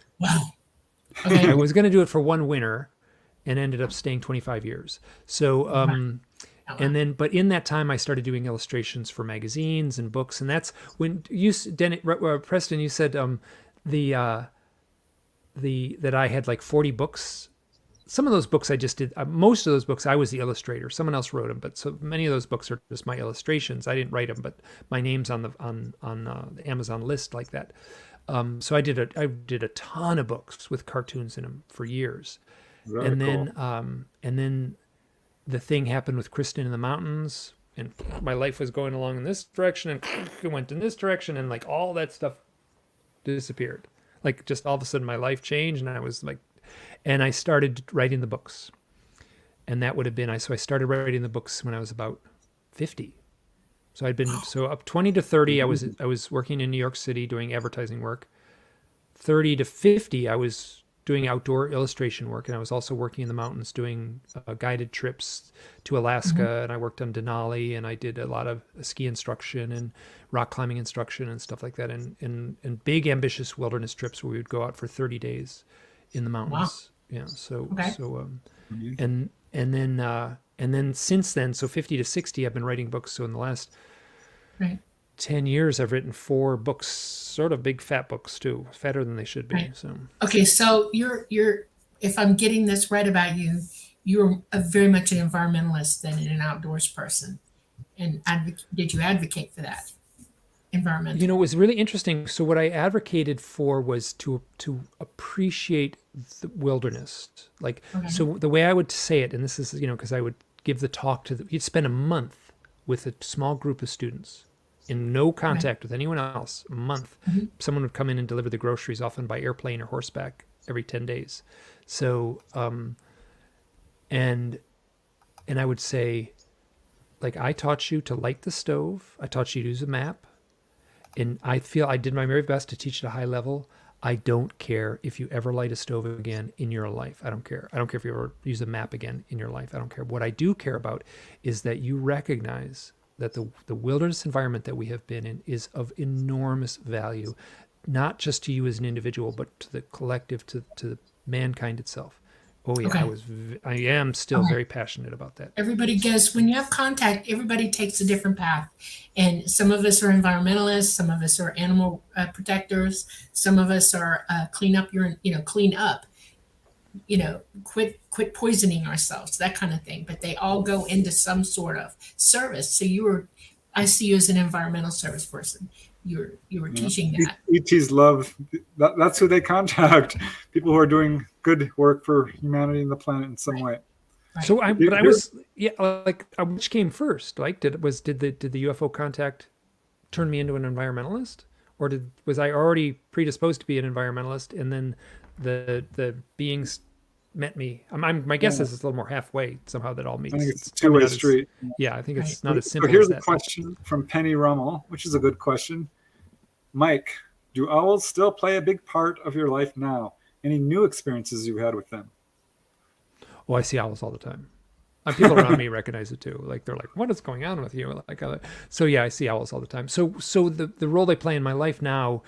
Okay. I was going to do it for one winter and ended up staying 25 years. So, and then, but in that time, I started doing illustrations for magazines and books, and that's when Preston, you said that I had like 40 books. Some of those books I just did. Most of those books I was the illustrator. Someone else wrote them, but so many of those books are just my illustrations. I didn't write them, but my name's on the Amazon list like that. So I did a ton of books with cartoons in them for years, Very and cool. then the thing happened with Kristen in the Mountains, and my life was going along in this direction, and it went in this direction, and like all that stuff disappeared. Like just all of a sudden my life changed, and I was like, and I started writing the books, and that would have been so I started writing the books when I was about 50. So I'd been up 20 to 30. I was working in New York City doing advertising work. 30 to 50, I was doing outdoor illustration work, and I was also working in the mountains doing guided trips to Alaska, and I worked on Denali, and I did a lot of ski instruction and rock climbing instruction and stuff like that, and big ambitious wilderness trips where we would go out for 30 days in the mountains. Wow. Yeah. So and then since then, so 50 to 60, I've been writing books. So in the last 10 years, I've written 4 books, sort of big fat books too, fatter than they should be. Right. So okay, so you're if I'm getting this right about you, you're very much an environmentalist than an outdoors person. And did you advocate for that? Environmental. You know, it was really interesting. So what I advocated for was to appreciate the wilderness. Like, so the way I would say it, and this is, you know, because I would give the talk you'd spend a month with a small group of students in no contact with anyone else, a month. Someone would come in and deliver the groceries, often by airplane or horseback, every 10 days. So, and I would say, like, I taught you to light the stove. I taught you to use a map. And I feel I did my very best to teach at a high level. I don't care if you ever light a stove again in your life. I don't care. I don't care if you ever use a map again in your life. I don't care. What I do care about is that you recognize that the wilderness environment that we have been in is of enormous value, not just to you as an individual, but to the collective, to mankind itself. Oh yeah, I am still very passionate about that. Everybody goes, when you have contact, everybody takes a different path. And some of us are environmentalists, some of us are animal protectors, some of us are clean up, quit poisoning ourselves, that kind of thing. But they all go into some sort of service. So I see you as an environmental service person. You were teaching that. ETs love that's who they contact. People who are doing good work for humanity and the planet in some way. Right. So which came first? Like, did the UFO contact turn me into an environmentalist, or was I already predisposed to be an environmentalist, and then the beings met me? My guess is it's a little more halfway somehow that all meets. I think it's a two-way street. I think it's not as simple. So here's as that. a question from Penny Rummel, which is a good question. Mike, do owls still play a big part of your life now? Any new experiences you had with them? Oh, I see owls all the time. People around me recognize it too. Like, they're like, "What is going on with you?" Like, so yeah, I see owls all the time. So the role they play in my life now,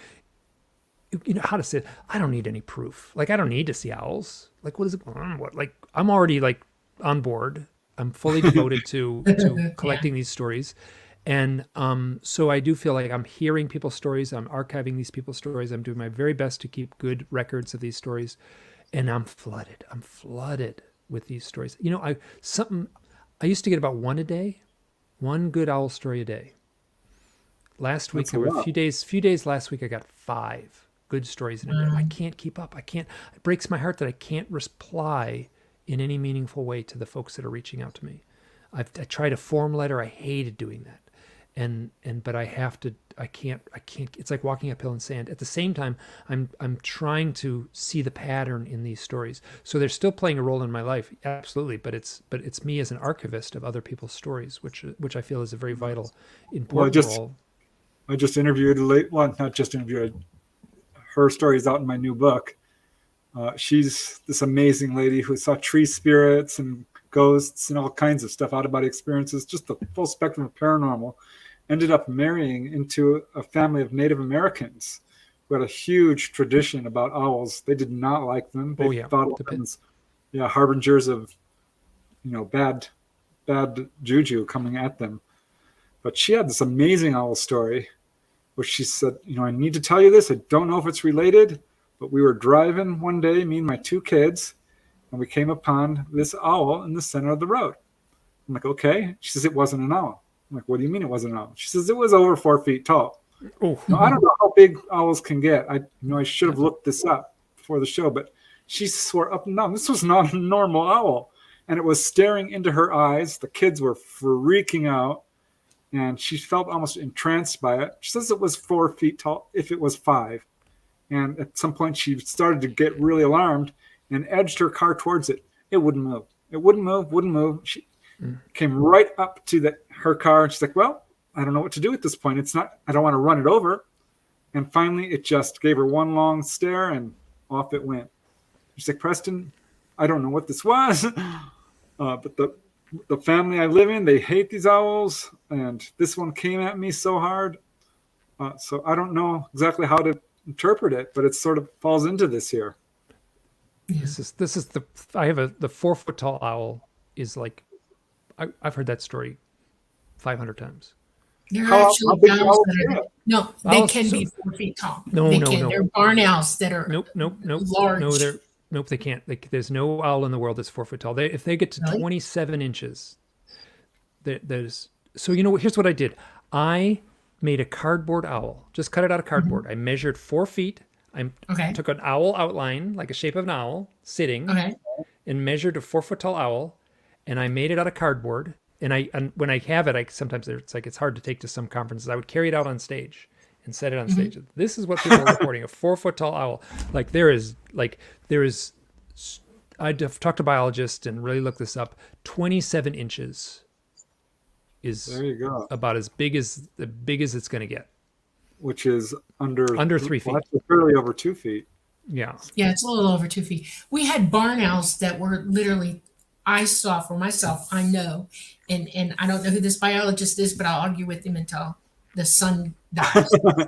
you know, how to say it, I don't need any proof. Like, I don't need to see owls. Like, what is it? Like, I'm already like on board. I'm fully devoted to collecting these stories. And so I do feel like I'm hearing people's stories. I'm archiving these people's stories. I'm doing my very best to keep good records of these stories. And I'm flooded with these stories. You know, I used to get about one a day, one good owl story a day. Last week, there were a few days last week, I got 5 good stories in a day. I can't keep up. It breaks my heart that I can't reply in any meaningful way to the folks that are reaching out to me. I tried a form letter. I hated doing that. But I have to, I can't, it's like walking uphill in sand. At the same time, I'm trying to see the pattern in these stories. So they're still playing a role in my life. Absolutely. But it's me as an archivist of other people's stories, which I feel is a very vital, important role. I just interviewed not just interviewed, her story's out in my new book. She's this amazing lady who saw tree spirits and ghosts and all kinds of stuff, out-of-body experiences, just the full spectrum of paranormal. Ended up marrying into a family of Native Americans who had a huge tradition about owls. They did not like them. They thought of them as harbingers of, bad juju coming at them. But she had this amazing owl story where she said, I need to tell you this. I don't know if it's related, but we were driving one day, me and my 2 kids, and we came upon this owl in the center of the road. I'm like, okay. She says, it wasn't an owl. I'm like, what do you mean it wasn't an owl? She says, it was over 4 feet tall. Oh. Now, I don't know how big owls can get. I should have looked this up before the show, but she swore up and down, this was not a normal owl. And it was staring into her eyes. The kids were freaking out, and she felt almost entranced by it. She says it was 4 feet tall if it was 5. And at some point she started to get really alarmed and edged her car towards it. It wouldn't move. It wouldn't move. She came right up to her car, and she's like, well, I don't know what to do at this point. I don't want to run it over. And finally, it just gave her one long stare, and off it went. She's like, Preston, I don't know what this was, but the family I live in, they hate these owls, and this one came at me so hard. So I don't know exactly how to interpret it, but it sort of falls into this here. This is the 4 foot tall owl is like, I've heard that story 500 times. There How are actually big owls owls that are are, they? no, they Owls, can so- be 4 feet tall. No, They no, can. no. They're barn owls that are Nope. large. Nope, they can't. There's no owl in the world that's 4 foot tall. If they get to Really? 27 inches, there's. So here's what I did. I made a cardboard owl. Just cut it out of cardboard. I measured 4 feet. I Okay. took an owl outline, like a shape of an owl, sitting, Okay. and measured a 4 foot tall owl, and I made it out of cardboard. And when I have it, sometimes it's hard to take to some conferences. I would carry it out on stage and set it on stage. This is what people are reporting: a 4 foot tall owl. There is. I've talked to biologists and really looked this up. 27 inches is There you go. about as big as it's going to get. Which is under 3 feet. Well, that's barely over 2 feet. Yeah. Yeah, it's a little over 2 feet. We had barn owls that were literally, I saw for myself, I know, and I don't know who this biologist is, but I'll argue with him until the sun dies.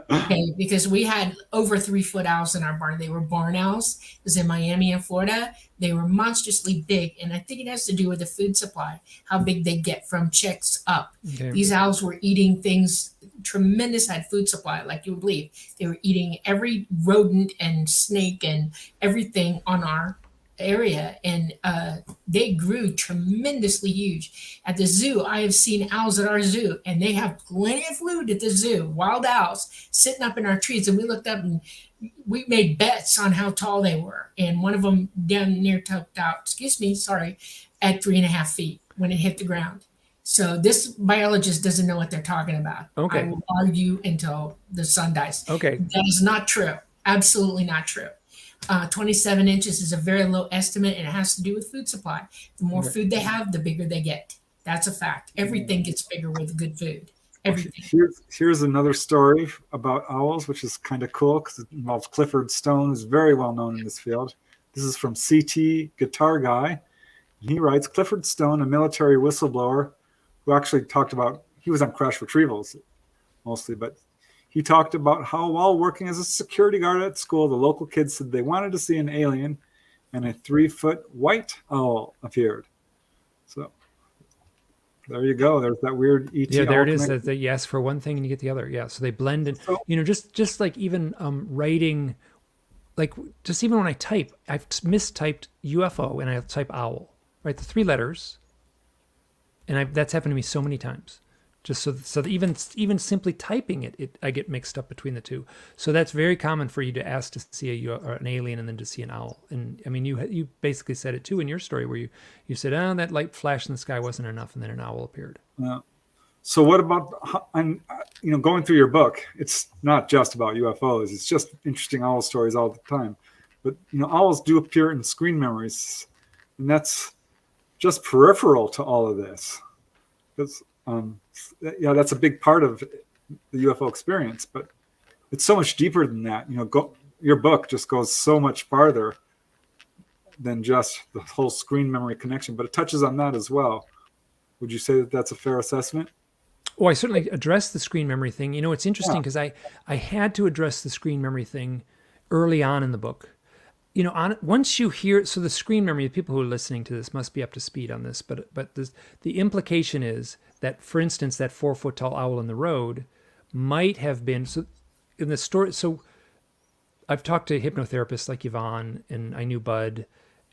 Okay, because we had over 3 foot owls in our barn. They were barn owls. It was in Miami and Florida. They were monstrously big, and I think it has to do with the food supply, how big they get from chicks up. Okay. These owls were eating things, tremendous had food supply, like you would believe. They were eating every rodent and snake and everything on our area, and they grew tremendously huge. At the zoo, I have seen owls at our zoo, and they have plenty of food at the zoo, wild owls sitting up in our trees, and we looked up and we made bets on how tall they were, and one of them down near topped out, at 3.5 feet when it hit the ground. So this biologist doesn't know what they're talking about. Okay. I will argue until the sun dies. Okay. That is not true. Absolutely not true. 27 inches is a very low estimate, and it has to do with food supply. The more food they have, the bigger they get. That's a fact. Everything gets bigger with good food. Everything. Here's another story about owls, which is kind of cool because it involves Clifford Stone, who's very well known in this field. This is from CT Guitar Guy. And he writes, Clifford Stone, a military whistleblower who actually talked about, he was on crash retrievals mostly, but he talked about how while working as a security guard at school, the local kids said they wanted to see an alien, and a 3-foot white owl appeared. So there you go. There's that weird ET. Yeah, there owl it is. connection. That you ask for one thing and you get the other. Yeah, so they blend in. So- Just like even writing, like just even when I type, I've mistyped UFO and I type owl, right? The 3 letters, and that's happened to me so many times. Just so that even simply typing it, I get mixed up between the two. So that's very common for you to ask to see an alien and then to see an owl. And I mean, you basically said it too in your story where you said, that light flash in the sky wasn't enough, and then an owl appeared. Yeah. So what about, going through your book, it's not just about UFOs. It's just interesting owl stories all the time. But, owls do appear in screen memories, and that's just peripheral to all of this. Because, that's a big part of the UFO experience, but it's so much deeper than that. Your book just goes so much farther than just the whole screen memory connection, but it touches on that as well. Would you say that that's a fair assessment? Oh, I certainly addressed the screen memory thing. It's interesting because I had to address the screen memory thing early on in the book. Once you hear, so the screen memory, the people who are listening to this must be up to speed on this, but the implication is that, for instance, that 4-foot tall owl in the road might have been, so in the story, so I've talked to hypnotherapists like Yvonne, and I knew Bud,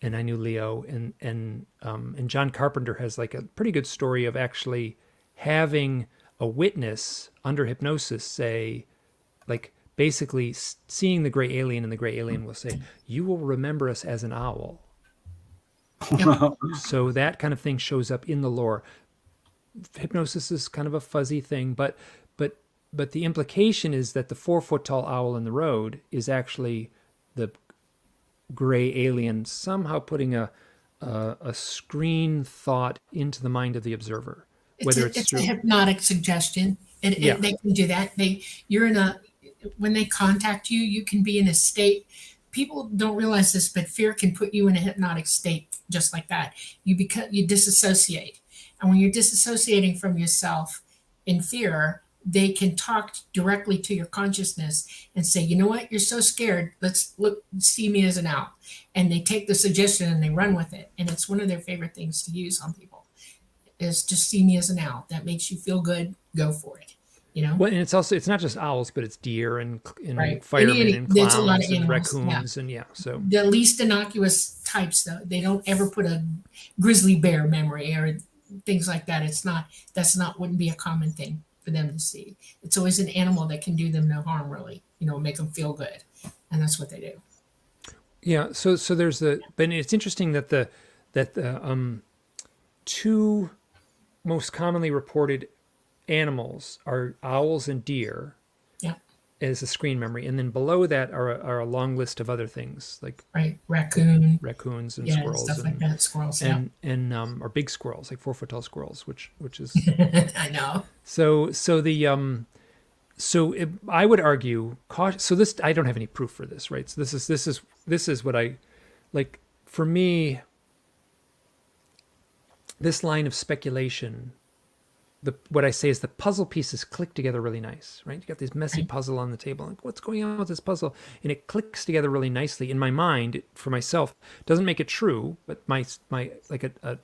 and I knew Leo, and John Carpenter has like a pretty good story of actually having a witness under hypnosis say, like, basically seeing the gray alien, and the gray alien will say, you will remember us as an owl. So that kind of thing shows up in the lore. Hypnosis is kind of a fuzzy thing, but the implication is that the 4-foot tall owl in the road is actually the gray alien somehow putting a screen thought into the mind of the observer. Whether it's a hypnotic suggestion. They can do that. When they contact you, you can be in a state people don't realize this, but fear can put you in a hypnotic state just like that. You disassociate. And when you're disassociating from yourself in fear, they can talk directly to your consciousness and say, you know what, you're so scared. Let's see me as an owl. And they take the suggestion and they run with it. And it's one of their favorite things to use on people is just see me as an owl. That makes you feel good. Go for it. Well, and it's not just owls, but it's deer and right. firemen and There's a lot clowns of and animals, raccoons so the least innocuous types, though, they don't ever put a grizzly bear memory or things like that. Wouldn't be a common thing for them to see. It's always an animal that can do them no harm, really, make them feel good. And that's what they do. Yeah. So there's but it's interesting that the two most commonly reported animals are owls and deer. Yeah. As a screen memory, and then below that are a long list of other things like raccoons and squirrels, stuff like that. Squirrels, and or big squirrels, like 4 foot tall squirrels, which is I know. I would argue so this, I don't have any proof for this, right? So this is what I like. For me, this line of speculation, what I say is the puzzle pieces click together really nice, right? You got this messy puzzle on the table. Like, what's going on with this puzzle? And it clicks together really nicely in my mind. For myself, doesn't make it true, but my like a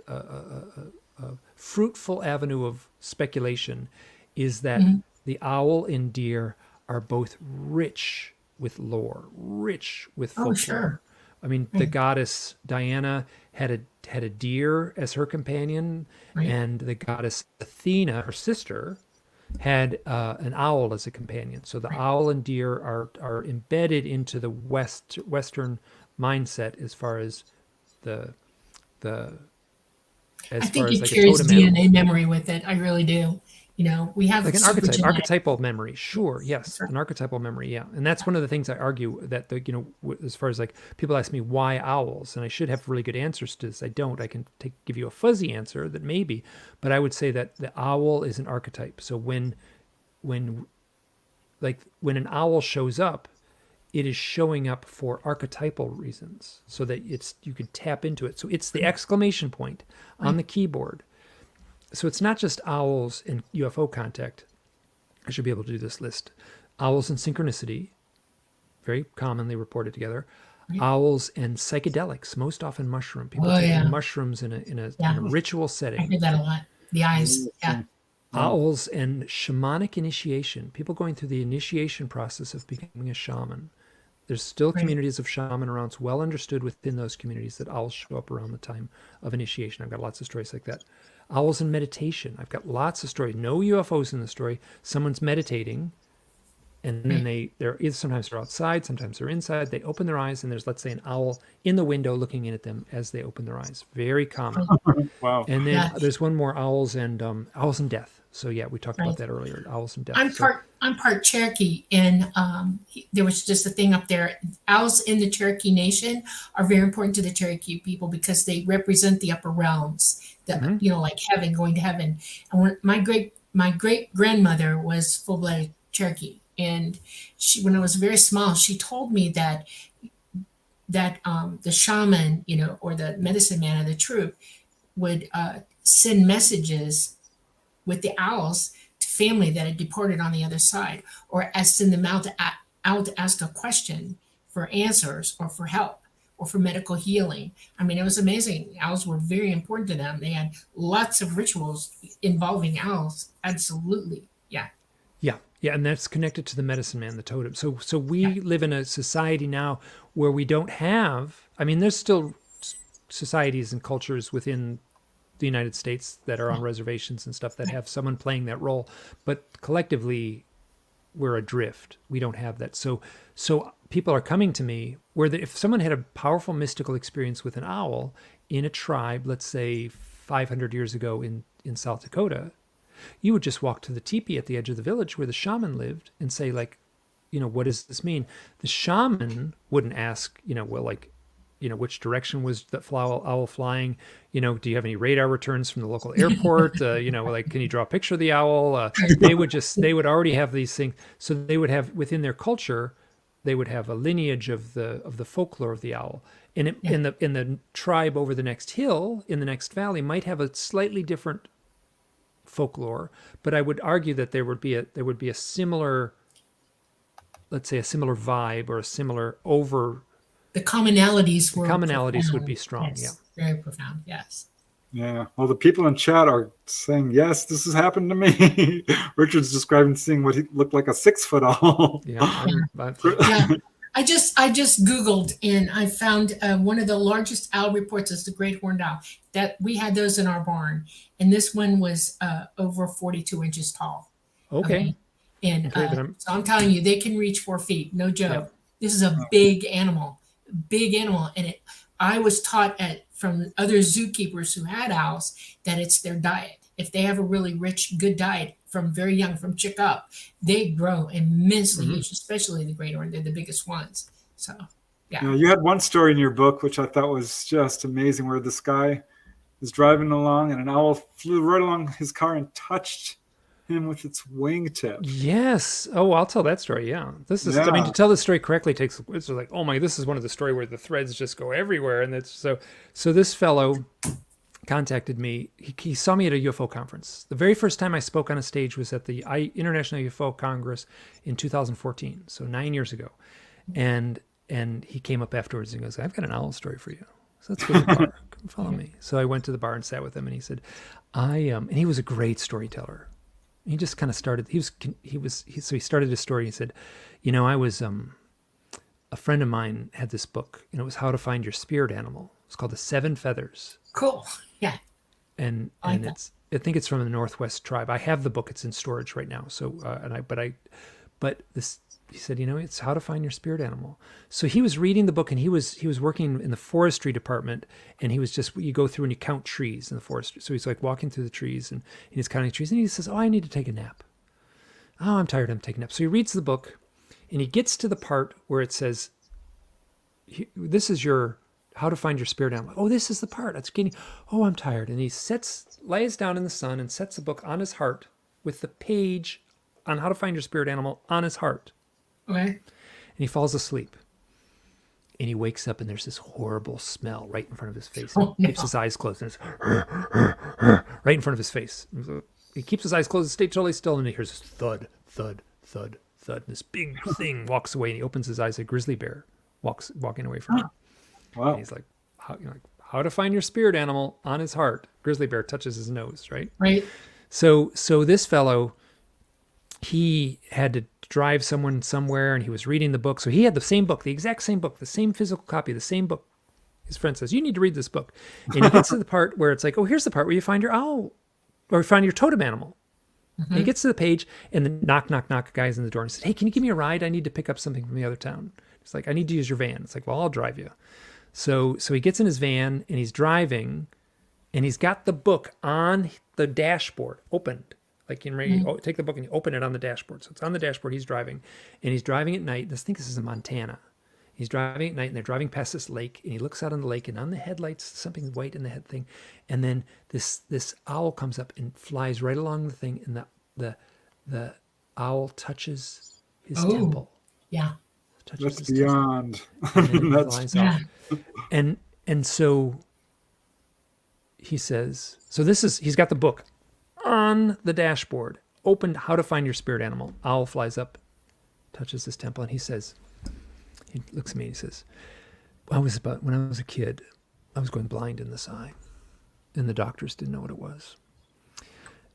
fruitful avenue of speculation is that the owl and deer are both rich with lore, rich with folklore. Oh, sure. I mean, the goddess Diana had a deer as her companion, and the goddess Athena, her sister, had an owl as a companion. So the owl and deer are embedded into the Western mindset as far as I think it carries DNA memory with it. I really do. We have like an archetypal memory. Sure. Yes. Sure. An archetypal memory. Yeah. And that's one of the things I argue that as far as like people ask me why owls, and I should have really good answers to this. I don't. I can give you a fuzzy answer that maybe, but I would say that the owl is an archetype. So when an owl shows up, it is showing up for archetypal reasons so that you can tap into it. So it's the exclamation point on the keyboard. So it's not just owls and UFO contact. I should be able to do this list. Owls and synchronicity, very commonly reported together. Owls and psychedelics, most often mushroom. People take mushrooms in a ritual setting. I hear that a lot. The eyes, Owls and shamanic initiation. People going through the initiation process of becoming a shaman. There's still communities of shaman around. It's well understood within those communities that owls show up around the time of initiation. I've got lots of stories like that. Owls and meditation. I've got lots of stories. No UFOs in the story. Someone's meditating, and then sometimes they're outside, sometimes they're inside. They open their eyes, and there's, let's say, an owl in the window looking in at them as they open their eyes. Very common. Wow. And then there's one more, owls and death. So yeah, we talked about that earlier. Owls and death. I'm part Cherokee, and there was just a thing up there. Owls in the Cherokee Nation are very important to the Cherokee people because they represent the upper realms. Like heaven, going to heaven. And when my great grandmother was full-blooded Cherokee, and when I was very small, she told me that the shaman, or the medicine man of the troop, would send messages with the owls to family that had departed on the other side, or send them out to ask a question for answers or for help or for medical healing. I mean, it was amazing. Owls were very important to them. They had lots of rituals involving owls. Absolutely. Yeah. Yeah. Yeah. And that's connected to the medicine man, the totem. So we live in a society now where we don't have, there's still societies and cultures within the United States that are on reservations and stuff that have someone playing that role, but collectively we're adrift. We don't have that. So people are coming to me where if someone had a powerful mystical experience with an owl in a tribe, let's say 500 years ago in South Dakota, you would just walk to the teepee at the edge of the village where the shaman lived and say, like, what does this mean? The shaman wouldn't ask, which direction was that owl flying? Do you have any radar returns from the local airport? Can you draw a picture of the owl? They would already have these things. So they would have within their culture, they would have a lineage of the folklore of the owl. And in the tribe over the next hill, in the next valley, might have a slightly different folklore, but I would argue that there would be a similar, let's say, a similar vibe or a similar The commonalities were commonalities would profound. be strong. Yes, very profound. Yes. Yeah. Well, the people in chat are saying, yes, this has happened to me. Richard's describing seeing what he looked like a 6-foot owl. Yeah. Yeah. I just Googled and I found one of the largest owl reports is the great horned owl. That we had those in our barn, and this one was over 42 inches tall. Okay. And Okay, so I'm telling you, they can reach 4 feet. No joke. Yep. This is a big animal, and I was taught from other zookeepers who had owls that it's their diet. If they have a really rich, good diet from very young, from chick up, they grow immensely huge, especially the great horn. They're the biggest ones. So, yeah. You know, you had one story in your book, which I thought was just amazing, where this guy was driving along and an owl flew right along his car and touched him with its wingtip. Yes. Oh, I'll tell that story. Yeah. This is, I mean, to tell the story correctly takes, it's like, oh my, this is one of the story where the threads just go everywhere. And it's so this fellow contacted me. He saw me at a UFO conference. The very first time I spoke on a stage was at the International UFO Congress in 2014. So 9 years ago. And he came up afterwards and goes, I've got an owl story for you. So let's go to the bar. Come follow me. So I went to the bar and sat with him, and he said, and he was a great storyteller. He just kind of started. So he started his story. He said, I was a friend of mine had this book, and it was How to Find Your Spirit Animal. It's called The 7 Feathers. Cool. Yeah. And I think it's from the Northwest Tribe. I have the book. It's in storage right now. So but this. He said, it's How to Find Your Spirit Animal. So he was reading the book, and he was working in the forestry department, and he was you go through and you count trees in the forest. So he's like walking through the trees and he's counting trees, and he says, I need to take a nap. Oh, I'm tired. I'm taking a nap. So he reads the book, and he gets to the part where it says, this is your How to Find Your Spirit Animal. Oh, this is the part. That's getting, I'm tired. And he lies down in the sun and sets the book on his heart with the page on How to Find Your Spirit Animal on his heart. Okay. And he falls asleep. And he wakes up, and there's this horrible smell right in front of his face. He keeps his eyes closed, and it's right in front of his face. He keeps his eyes closed, stays totally still, and he hears this thud, thud, thud, thud. And this big thing walks away, and he opens his eyes. A grizzly bear walking away from him. Wow. And he's like, How to Find Your Spirit Animal on his heart. Grizzly bear touches his nose, right? Right. So this fellow, he had to drive someone somewhere, and he was reading the book. So he had the same book, the exact same book, the same physical copy, the same book. His friend says, you need to read this book. And he gets to the part where it's like, here's the part where you find your owl or find your totem animal. Mm-hmm. And he gets to the page, and the knock, knock, knock guy's in the door and says, hey, can you give me a ride? I need to pick up something from the other town. It's like, I need to use your van. It's like, well, I'll drive you. So he gets in his van, and he's driving, and he's got the book on the dashboard opened. Like you take the book and you open it on the dashboard. So it's on the dashboard. He's driving, and he's driving at night. I think this is in Montana. He's driving at night, and they're driving past this lake, and he looks out on the lake, and on the headlights, something white in the head thing. And then this owl comes up and flies right along the thing, and the owl touches his temple. Yeah. That's beyond. Flies off. And so he says, he's got the book on the dashboard, opened How to Find Your Spirit Animal. Owl flies up, touches his temple, and he looks at me and he says, when I was a kid, I was going blind in this eye, and the doctors didn't know what it was.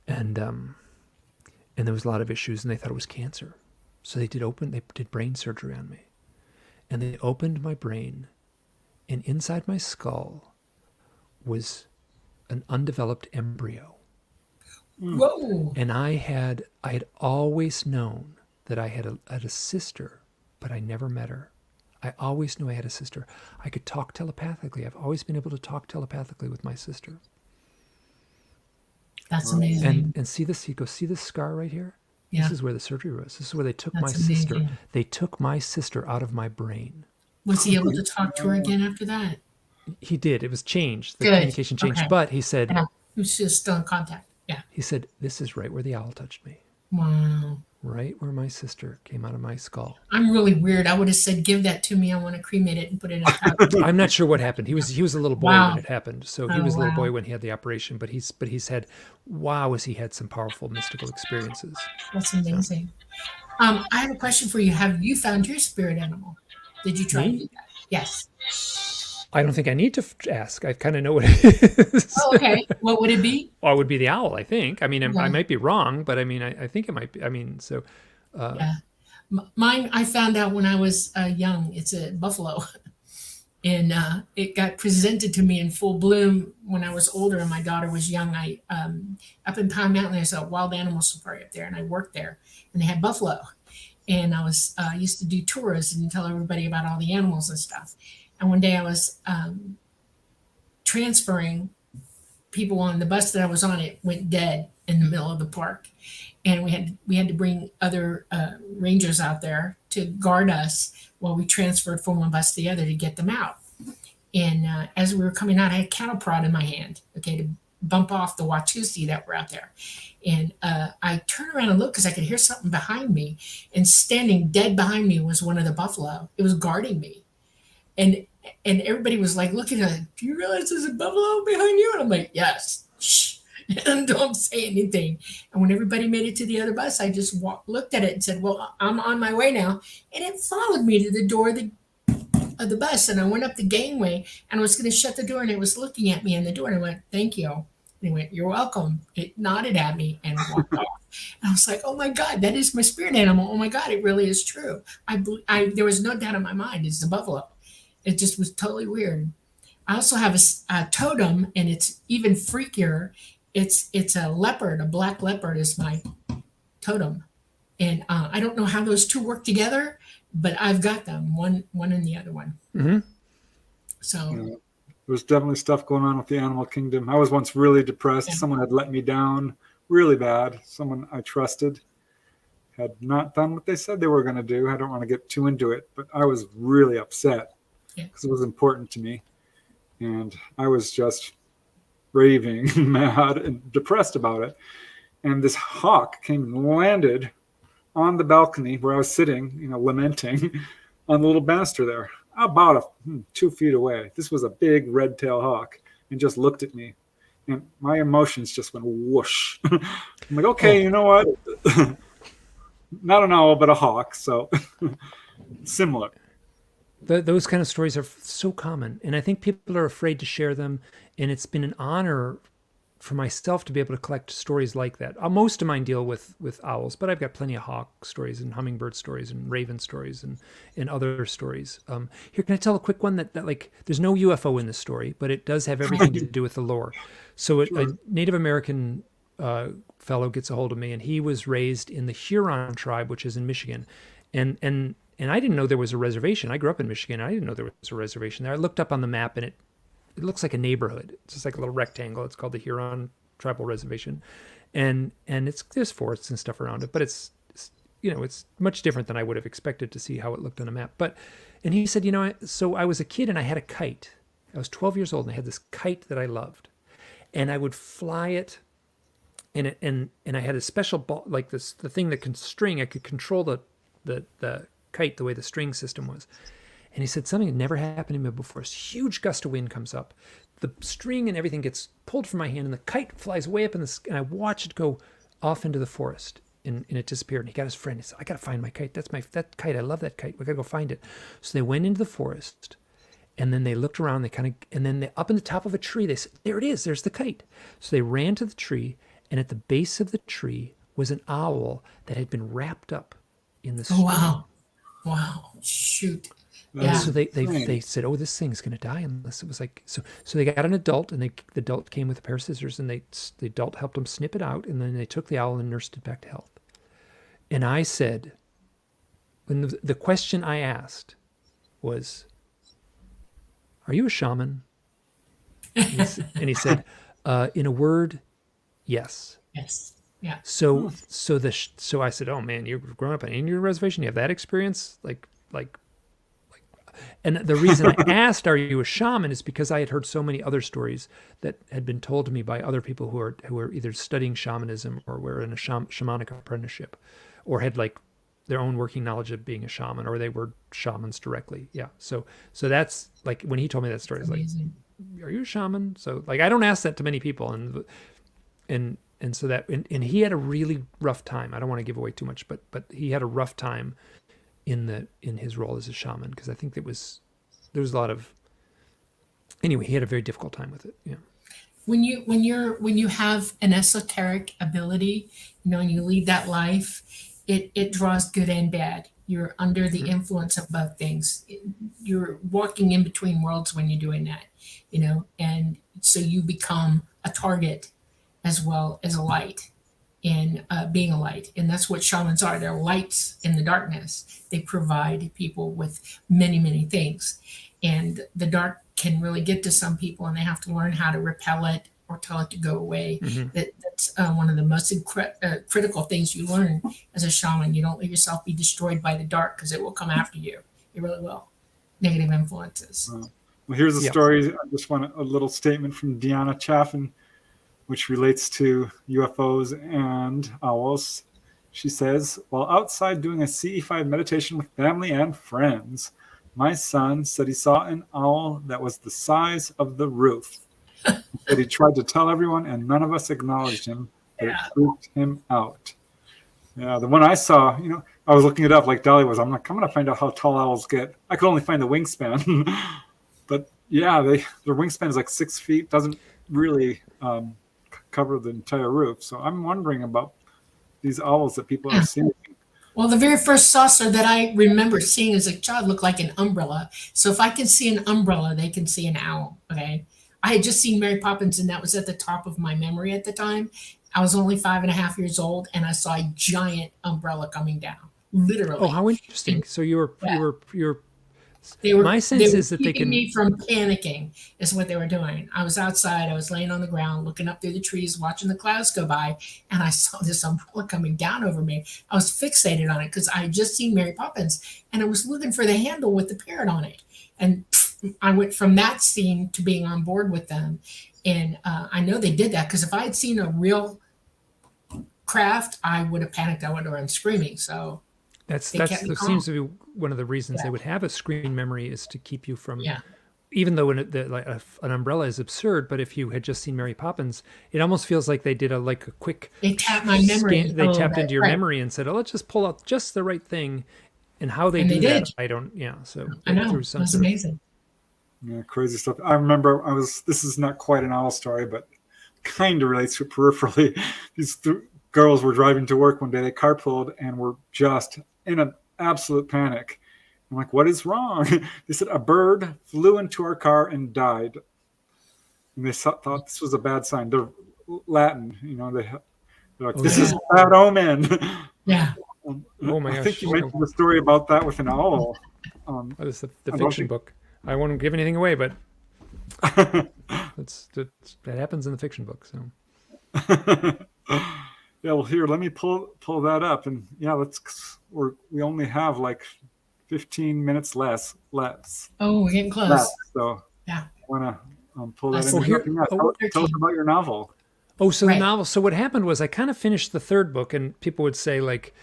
And there was a lot of issues, and they thought it was cancer. So they did brain surgery on me. And they opened my brain, and inside my skull was an undeveloped embryo. Whoa. And I had always known that I had a sister, but I never met her. I always knew I had a sister. I could talk telepathically. I've always been able to talk telepathically with my sister. That's amazing. And see this? You go, see this scar right here? Yeah. This is where the surgery was. This is where they took my amazing. sister. They took my sister out of my brain. Was he able to talk to her again after that? He did. It was changed. The Good. communication changed. Okay. But he said, Yeah. He was just still in contact. Yeah. He said, this is right where the owl touched me. Wow. right where my sister came out of my skull. I'm really weird. I would have said, "Give that to me. I want to cremate it and put it in a cup." I'm not sure what happened. He was a little boy Wow. when it happened. So he Oh, was a little wow. boy when he had the operation, but he's had, wow, has he had some powerful mystical experiences. That's amazing. I have a question for you. Have you found your spirit animal? Did you try to Me? do that? Yes. I don't think I need to ask. I kind of know what it is. Oh, okay. What would it be? Well, it would be the owl, I think. I mean, I Yeah. might be wrong, but I mean, I think it might be. I mean, so Yeah. Mine, I found out when I was young. It's a buffalo. And it got presented to me in full bloom when I was older and my daughter was young. I up in Pine Mountain, there's a wild animal safari up there, and I worked there, and they had buffalo. And I was used to do tours and tell everybody about all the animals and stuff. And one day I was transferring people on the bus that I was on. It went dead in the middle of the park, and we had to bring other rangers out there to guard us while we transferred from one bus to the other to get them out. And as we were coming out, I had a cattle prod in my hand, okay, to bump off the Watusi that were out there. And I turned around and looked because I could hear something behind me. And standing dead behind me was one of the buffalo. It was guarding me. And everybody was like looking at it. Do you realize there's a buffalo behind you? And I'm like, yes. Shh. And don't say anything. And when everybody made it to the other bus, I just looked at it and said, well, I'm on my way now. And it followed me to the door of the bus. And I went up the gangway and I was going to shut the door. And it was looking at me in the door. And I went, thank you. And he went, you're welcome. It nodded at me and walked off. And I was like, oh my God, that is my spirit animal. Oh my God, it really is true. There was no doubt in my mind. It's the buffalo. It just was totally weird. I also have a totem, and it's even freakier. It's a leopard. A black leopard is my totem, and I don't know how those two work together, but I've got them, one and the other one. Mm-hmm. So there's definitely stuff going on with the animal kingdom. I was once really depressed. Yeah. Someone had let me down really bad. Someone I trusted had not done what they said they were going to do. I don't want to get too into it, but I was really upset because it was important to me. And I was just raving, mad, and depressed about it. And this hawk came and landed on the balcony where I was sitting, lamenting on the little banister there, about 2 feet away. This was a big red-tailed hawk and just looked at me. And my emotions just went whoosh. I'm like, okay, you know what? Not an owl, but a hawk. So similar. Those kind of stories are so common, and I think people are afraid to share them. And it's been an honor for myself to be able to collect stories like that. Most of mine deal with owls, but I've got plenty of hawk stories and hummingbird stories and raven stories and other stories. Here, can I tell a quick one that like there's no UFO in this story, but it does have everything to do with the lore. So a Native American fellow gets a hold of me, and he was raised in the Huron tribe, which is in Michigan, and I didn't know there was a reservation. I grew up in Michigan. And I didn't know there was a reservation there. I looked up on the map, and it looks like a neighborhood. It's just like a little rectangle. It's called the Huron Tribal Reservation, and there's forests and stuff around it. But it's much different than I would have expected to see how it looked on a map. And he said, so I was a kid and I had a kite. I was 12 years old and I had this kite that I loved, and I would fly it. And I had a special ball, like the thing that can string. I could control the kite the way the string system was. And he said something had never happened to me before. This huge gust of wind comes up, the string and everything gets pulled from my hand, and the kite flies way up in the sky. And I watch it go off into the forest, and it disappeared. And he got his friend. He said, "I got to find my kite. That kite. I love that kite. We got to go find it." So they went into the forest, and then they looked around. And then up in the top of a tree, they said, "There it is. There's the kite." So they ran to the tree, and at the base of the tree was an owl that had been wrapped up in the string. Oh, wow. Shoot. Yeah. So they said, "Oh, this thing's going to die unless it was like." So they got an adult, and the adult came with a pair of scissors, and the adult helped them snip it out, and then they took the owl and nursed it back to health. And I said, when the question I asked was, "Are you a shaman?" And he said, "In a word, yes." Yes. Yeah. So I said, "Oh man, you're growing up on an Indian reservation. You have that experience, like." And the reason I asked, "Are you a shaman?" is because I had heard so many other stories that had been told to me by other people who are either studying shamanism or were in a shamanic apprenticeship, or had like their own working knowledge of being a shaman, or they were shamans directly. Yeah. So that's like when he told me that story, it's like, Amazing. are you a shaman? So like I don't ask that to many people, and so that and he had a really rough time. I don't want to give away too much, but he had a rough time in his role as a shaman, because I think there was a lot of, anyway, he had a very difficult time with it. Yeah. When you have an esoteric ability, and you lead that life, it draws good and bad. You're under the influence of both things. You're walking in between worlds when you're doing that, and so you become a target as well as a light, in being a light. And that's what shamans are. They're lights in the darkness. They provide people with many, many things. And the dark can really get to some people, and they have to learn how to repel it or tell it to go away. That's one of the most critical things you learn as a shaman. You don't let yourself be destroyed by the dark, because it will come after you. It really will. Negative influences. Well, here's a story. I just want a little statement from Deanna Chaffin, which relates to UFOs and owls. She says, while outside doing a CE5 meditation with family and friends, my son said he saw an owl that was the size of the roof. That he tried to tell everyone, and none of us acknowledged him, but it freaked him out. Yeah, the one I saw, I was looking it up like Dolly was. I'm like, I'm going to find out how tall owls get. I could only find the wingspan. But yeah, their wingspan is like 6 feet, doesn't really cover the entire roof. So I'm wondering about these owls that people are seeing. Well, the very first saucer that I remember seeing as a child looked like an umbrella. So if I can see an umbrella, they can see an owl. Okay. I had just seen Mary Poppins, and that was at the top of my memory at the time. I was only 5.5 years old, and I saw a giant umbrella coming down, literally. Oh, how interesting. So you were my sense is that they can me from panicking is what they were doing. I was outside, I was laying on the ground, looking up through the trees, watching the clouds go by, and I saw this umbrella coming down over me. I was fixated on it because I had just seen Mary Poppins, and I was looking for the handle with the parrot on it. And I went from that scene to being on board with them. And I know they did that, because if I had seen a real craft, I would have panicked. I would have run screaming. So that seems to be one of the reasons they would have a screen memory, is to keep you from, even though an umbrella is absurd, but if you had just seen Mary Poppins, it almost feels like they did a quick, they tapped my memory. They tapped into your memory and said, oh, let's just pull out just the right thing. And how they do that, I don't, so I know, it was amazing. Yeah, crazy stuff. I remember this is not quite an owl story, but kind of relates to it peripherally. These girls were driving to work one day. They carpooled and were just in an absolute panic. I'm like, what is wrong? They said a bird flew into our car and died. And they thought this was a bad sign. They're Latin, they're like, this is a bad omen. Yeah. Oh my gosh. I think you mentioned the story about that with an owl. That was the fiction book. I won't give anything away, but that happens in the fiction book. So yeah, well, here, let me pull that up, and we only have like 15 minutes less. Oh, we're getting close. So yeah, I want to pull that in. Tell us about your novel. Oh, so the novel. So what happened was I kind of finished the third book, and people would say like,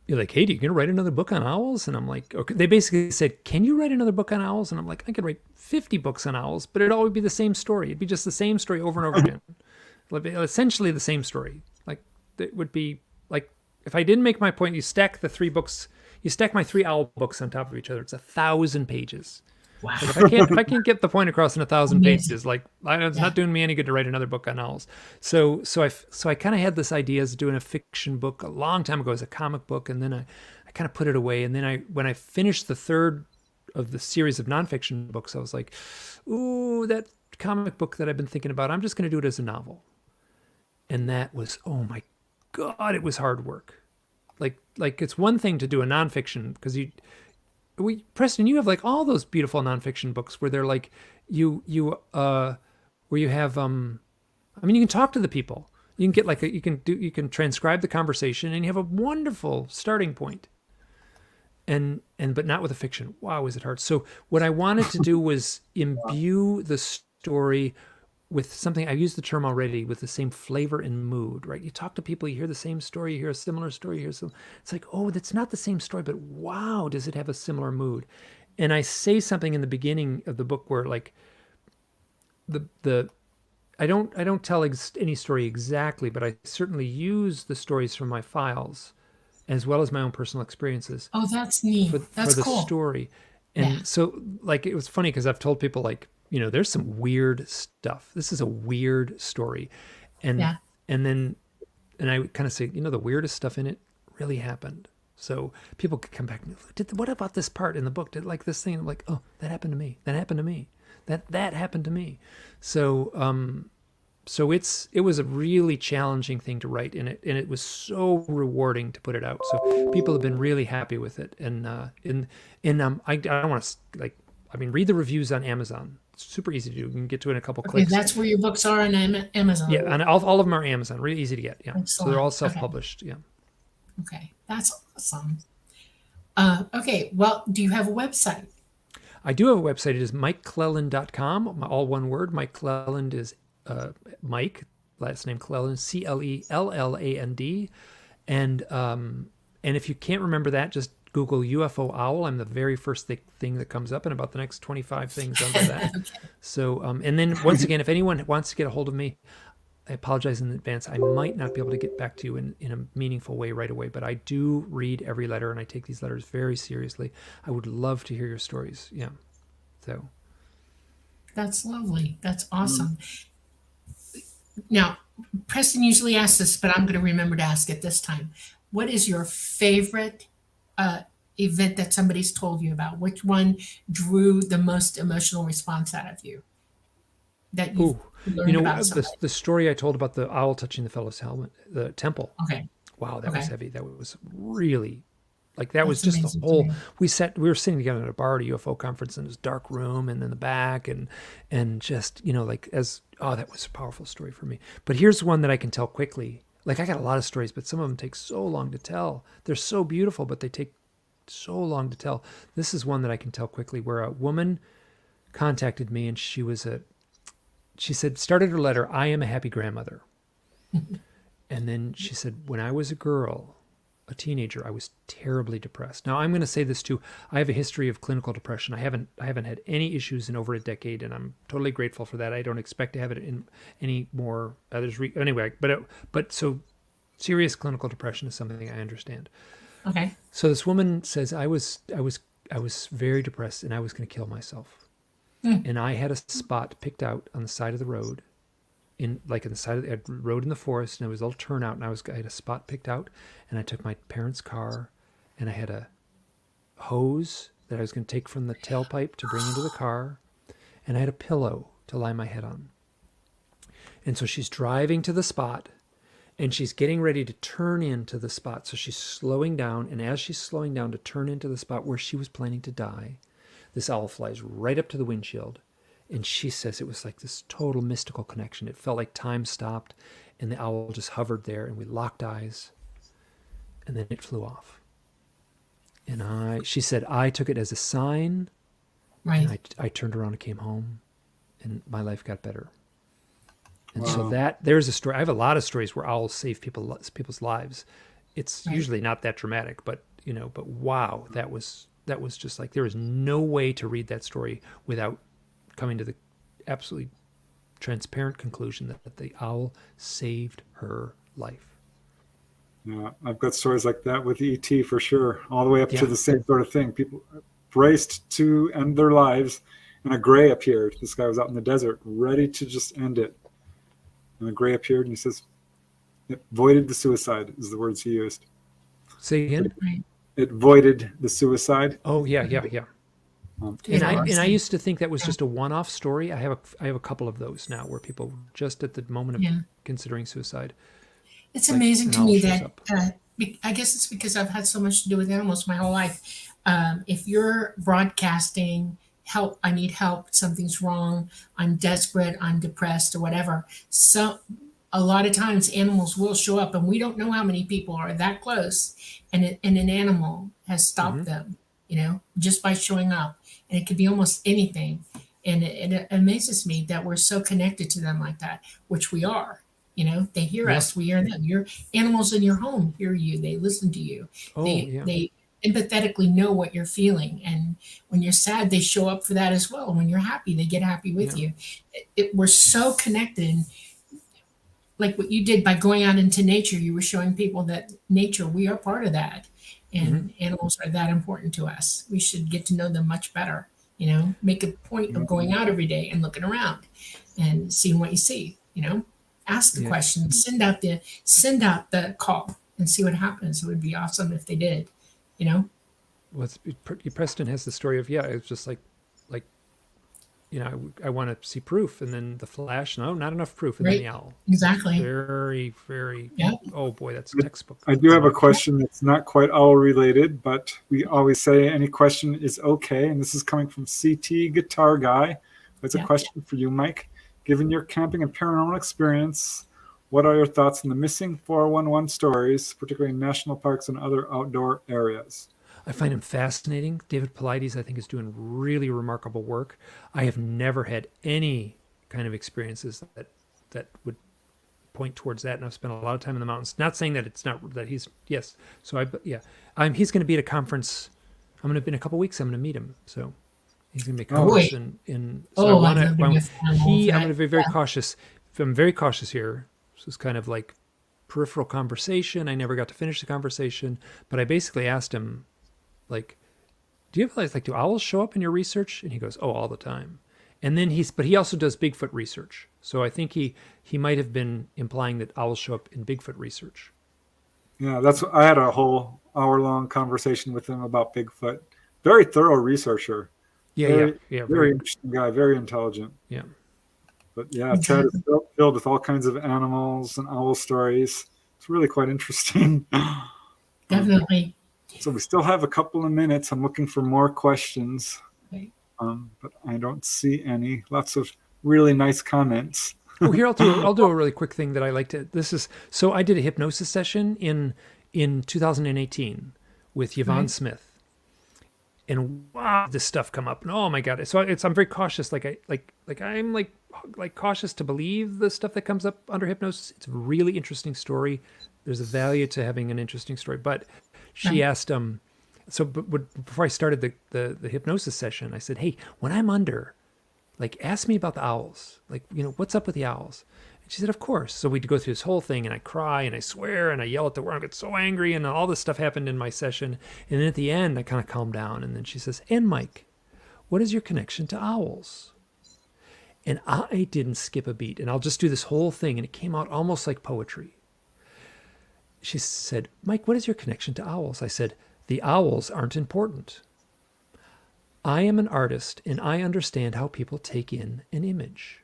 you're like, hey, are you going to write another book on owls? And I'm like, okay. They basically said, can you write another book on owls? And I'm like, I could write 50 books on owls, but it'd always be the same story. It'd be just the same story over and over again. Essentially the same story. Like, it would be like, if I didn't make my point, you stack the 3 books, you stack my 3 owl books on top of each other. It's 1,000 pages. Wow. Like if I can't get the point across in 1,000 pages, like it's not doing me any good to write another book on owls. So I kind of had this idea of doing a fiction book a long time ago as a comic book, and then I kind of put it away. And then when I finished the third of the series of nonfiction books, I was like, ooh, that comic book that I've been thinking about, I'm just going to do it as a novel. And that was, oh my God, it was hard work. Like it's one thing to do a nonfiction, because Preston, you have like all those beautiful nonfiction books where they're like where you have you can talk to the people. You can get you can transcribe the conversation, and you have a wonderful starting point. But not with a fiction. Wow, is it hard? So what I wanted to do was imbue the story with something, I've used the term already, with the same flavor and mood, right? You talk to people, you hear the same story, you hear a similar story, you hear some, it's like, oh, that's not the same story, but wow, does it have a similar mood? And I say something in the beginning of the book where like the I don't tell any story exactly, but I certainly use the stories from my files as well as my own personal experiences Oh, that's neat. for That's the cool. story. Yeah. And so like it was funny because I've told people like, there's some weird stuff. This is a weird story. And Yeah. and then and I would kind of say, the weirdest stuff in it really happened. So people could come back and what about this part in the book? Did like this thing? I'm like, oh, that happened to me. That happened to me. That happened to me. So it was a really challenging thing to write, and it was so rewarding to put it out. So people have been really happy with it, and I don't want to read the reviews on Amazon. It's super easy to do. You can get to it in a couple Okay, clicks. that's where your books are on Amazon. Yeah, and all of them are Amazon. Really easy to get. Yeah, Excellent. so they're all self-published. Yeah. Okay, that's awesome. Okay, well, do you have a website? I do have a website. It is MikeClelland.com. All one word. Mike Clelland is Mike, last name Clelland, Clelland. And if you can't remember that, just Google UFO owl. I'm the very first thing that comes up, and about the next 25 things under that. Okay. So, and then once again, if anyone wants to get a hold of me, I apologize in advance. I might not be able to get back to you in a meaningful way right away, but I do read every letter, and I take these letters very seriously. I would love to hear your stories. Yeah. So. That's lovely. That's awesome. Now, Preston usually asks this, but I'm going to remember to ask it this time. What is your favorite event that somebody's told you about? Which one drew the most emotional response out of you that you learned about somebody? The story I told about the owl touching the fellow's helmet, the temple. Okay. Wow, that was Okay. heavy. That was really, like, that was That's just the amazing to whole. me. We were sitting together at a bar at a UFO conference in this dark room and in the back, and just that was a powerful story for me. But here's one that I can tell quickly. Like, I got a lot of stories, but some of them take so long to tell. They're so beautiful, but they take so long to tell. This is one that I can tell quickly, where a woman contacted me, and she said, started her letter, "I am a happy grandmother." And then she said, "When I was a girl, a teenager, I was terribly depressed." Now, I'm going to say this too. I have a history of clinical depression. I haven't had any issues in over a decade, and I'm totally grateful for that. I don't expect to have it in any more others. Anyway, but so serious clinical depression is something I understand. Okay. So this woman says, I was very depressed, and I was going to kill myself. And I had a spot picked out on the side of the road, in the side of the road in the forest, and it was a little turnout, and I had a spot picked out, and I took my parents' car, and I had a hose that I was going to take from the tailpipe to bring into the car, and I had a pillow to lie my head on. And so she's driving to the spot, and she's getting ready to turn into the spot. So she's slowing down, and as she's slowing down to turn into the spot where she was planning to die, this owl flies right up to the windshield. And she says it was like this total mystical connection. It felt like time stopped, and the owl just hovered there, and we locked eyes, and then it flew off. And she said, I took it as a sign, Right. and I turned around and came home, and my life got better. And Wow. so there's a story. I have a lot of stories where owls save people's lives. It's Right. usually not that dramatic, but wow, that was just like, there is no way to read that story without coming to the absolutely transparent conclusion that the owl saved her life. Yeah, I've got stories like that with ET for sure, all the way up Yeah. to the same sort of thing. People braced to end their lives, and a gray appeared. This guy was out in the desert, ready to just end it. And the gray appeared, and he says, it voided the suicide, is the words he used. Say again? Right. It voided the suicide. Oh, yeah. And I Interesting. used to think that was just a one-off story. I have a couple of those now where people just at the moment of Yeah. considering suicide. It's Like, amazing an to owl me shows that up. I guess it's because I've had so much to do with animals my whole life. If you're broadcasting help, I need help, something's wrong, I'm desperate, I'm depressed, or whatever. So a lot of times animals will show up, and we don't know how many people are that close, and an animal has stopped them, just by showing up. And it could be almost anything. And it amazes me that we're so connected to them like that, which we are. You know, they hear Yeah. us, we hear them. Your animals in your home hear you, they listen to you. Oh, yeah. They empathetically know what you're feeling. And when you're sad, they show up for that as well. When you're happy, they get happy with Yeah. you. We're so connected. Like what you did by going out into nature, you were showing people that nature, we are part of that. And animals are that important to us. We should get to know them much better. You know, make a point of going out every day and looking around and seeing what you see. You know, ask the Yeah. question, send out the call and see what happens. It would be awesome if they did. You know, Well, Preston has the story of, it's just like, you know, I want to see proof, and then the flash, no, not enough proof, and then right? the owl. Exactly. Very, very, Yeah. oh boy, that's textbook. I do have a question that's not quite owl related, but we always say any question is okay. And this is coming from CT Guitar Guy. It's a Yeah. question for you, Mike. Given your camping and paranormal experience, what are your thoughts on the missing 411 stories, particularly in national parks and other outdoor areas? I find him fascinating. David Paulides, I think, is doing really remarkable work. I have never had any kind of experiences that would point towards that, and I've spent a lot of time in the mountains. Not saying that it's not that he's yes. So he's going to be at a conference. I'm going to in a couple of weeks. I'm going to meet him. So he's going to be a conference in. So Oh, I I'd love to be a fan of I'm going that. to be very cautious. I'm very cautious here. This is kind of like peripheral conversation. I never got to finish the conversation, but I basically asked him, like, do you have do owls show up in your research? And he goes, oh, all the time. And then but he also does Bigfoot research. So I think he might have been implying that owls show up in Bigfoot research. Yeah, I had a whole hour-long conversation with him about Bigfoot. Very thorough researcher. Yeah. Very interesting guy, very intelligent. Yeah. But yeah, Chad is filled with all kinds of animals and owl stories. It's really quite interesting. Definitely. So we still have a couple of minutes. I'm looking for more questions, Okay. but I don't see any. Lots of really nice comments. Oh, here I'll do a really quick thing that I like to. So I did a hypnosis session in 2018 with Yvonne Right. Smith, and wow, this stuff come up, and oh my god! So I'm very cautious. I'm cautious to believe the stuff that comes up under hypnosis. It's a really interesting story. There's a value to having an interesting story, but she asked before I started the hypnosis session, I said, hey, when I'm under, ask me about the owls. What's up with the owls? And she said, of course. So we'd go through this whole thing, and I cry, and I swear, and I yell at the world. I get so angry, and all this stuff happened in my session. And then at the end, I kind of calmed down, and then she says, and Mike, what is your connection to owls? And I didn't skip a beat, and I'll just do this whole thing, and it came out almost like poetry. She said, Mike, what is your connection to owls? I said, the owls aren't important. I am an artist, and I understand how people take in an image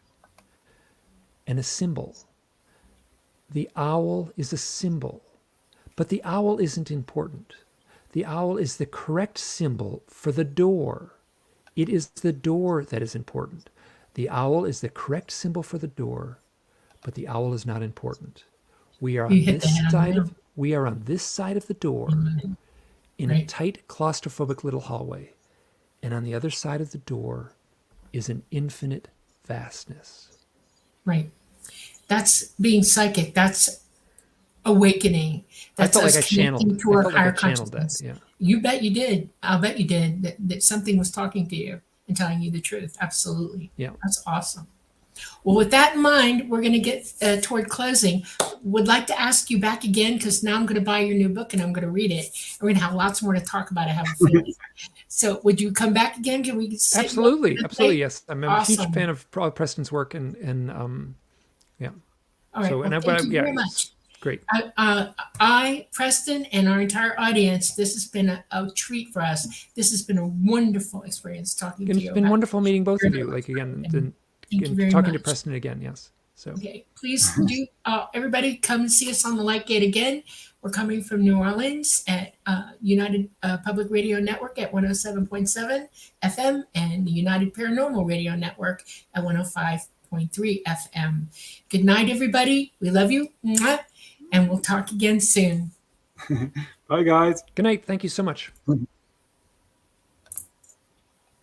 and a symbol. The owl is a symbol, but the owl isn't important. The owl is the correct symbol for the door. It is the door that is important. The owl is the correct symbol for the door, but the owl is not important. We are on You hit the this head on the side nail. we are on this side of the door in a Right. tight claustrophobic little hallway, and on the other side of the door is an infinite vastness. Right. That's being psychic. That's awakening. That's I felt us like I channeled. connecting to I our felt like higher I channeled that. consciousness. Yeah. You bet you did. I'll bet you did. That something was talking to you and telling you the truth. Absolutely. Yeah. That's awesome. Well, with that in mind, we're going to get toward closing. Would like to ask you back again because now I'm going to buy your new book and I'm going to read it. We're going to have lots more to talk about. I have a feeling. So, would you come back again? Can we? Sit Absolutely. one Absolutely. day? Yes. I'm a Awesome. huge fan of Preston's work and yeah. All right. So, Well, and thank you very it's much. great. I, Preston, and our entire audience, this has been a treat for us. This has been a wonderful experience talking to And you. it's been about- wonderful meeting both of you. Again, Thank you very talking to much. Preston again. Yes. So Okay, please do everybody come and see us on the Light Gate again. We're coming from New Orleans at United Public Radio Network at 107.7 FM and the United Paranormal Radio Network at 105.3 FM. Good night, everybody. We love you. Mwah. And we'll talk again soon. Bye, guys. good night. Thank you so much.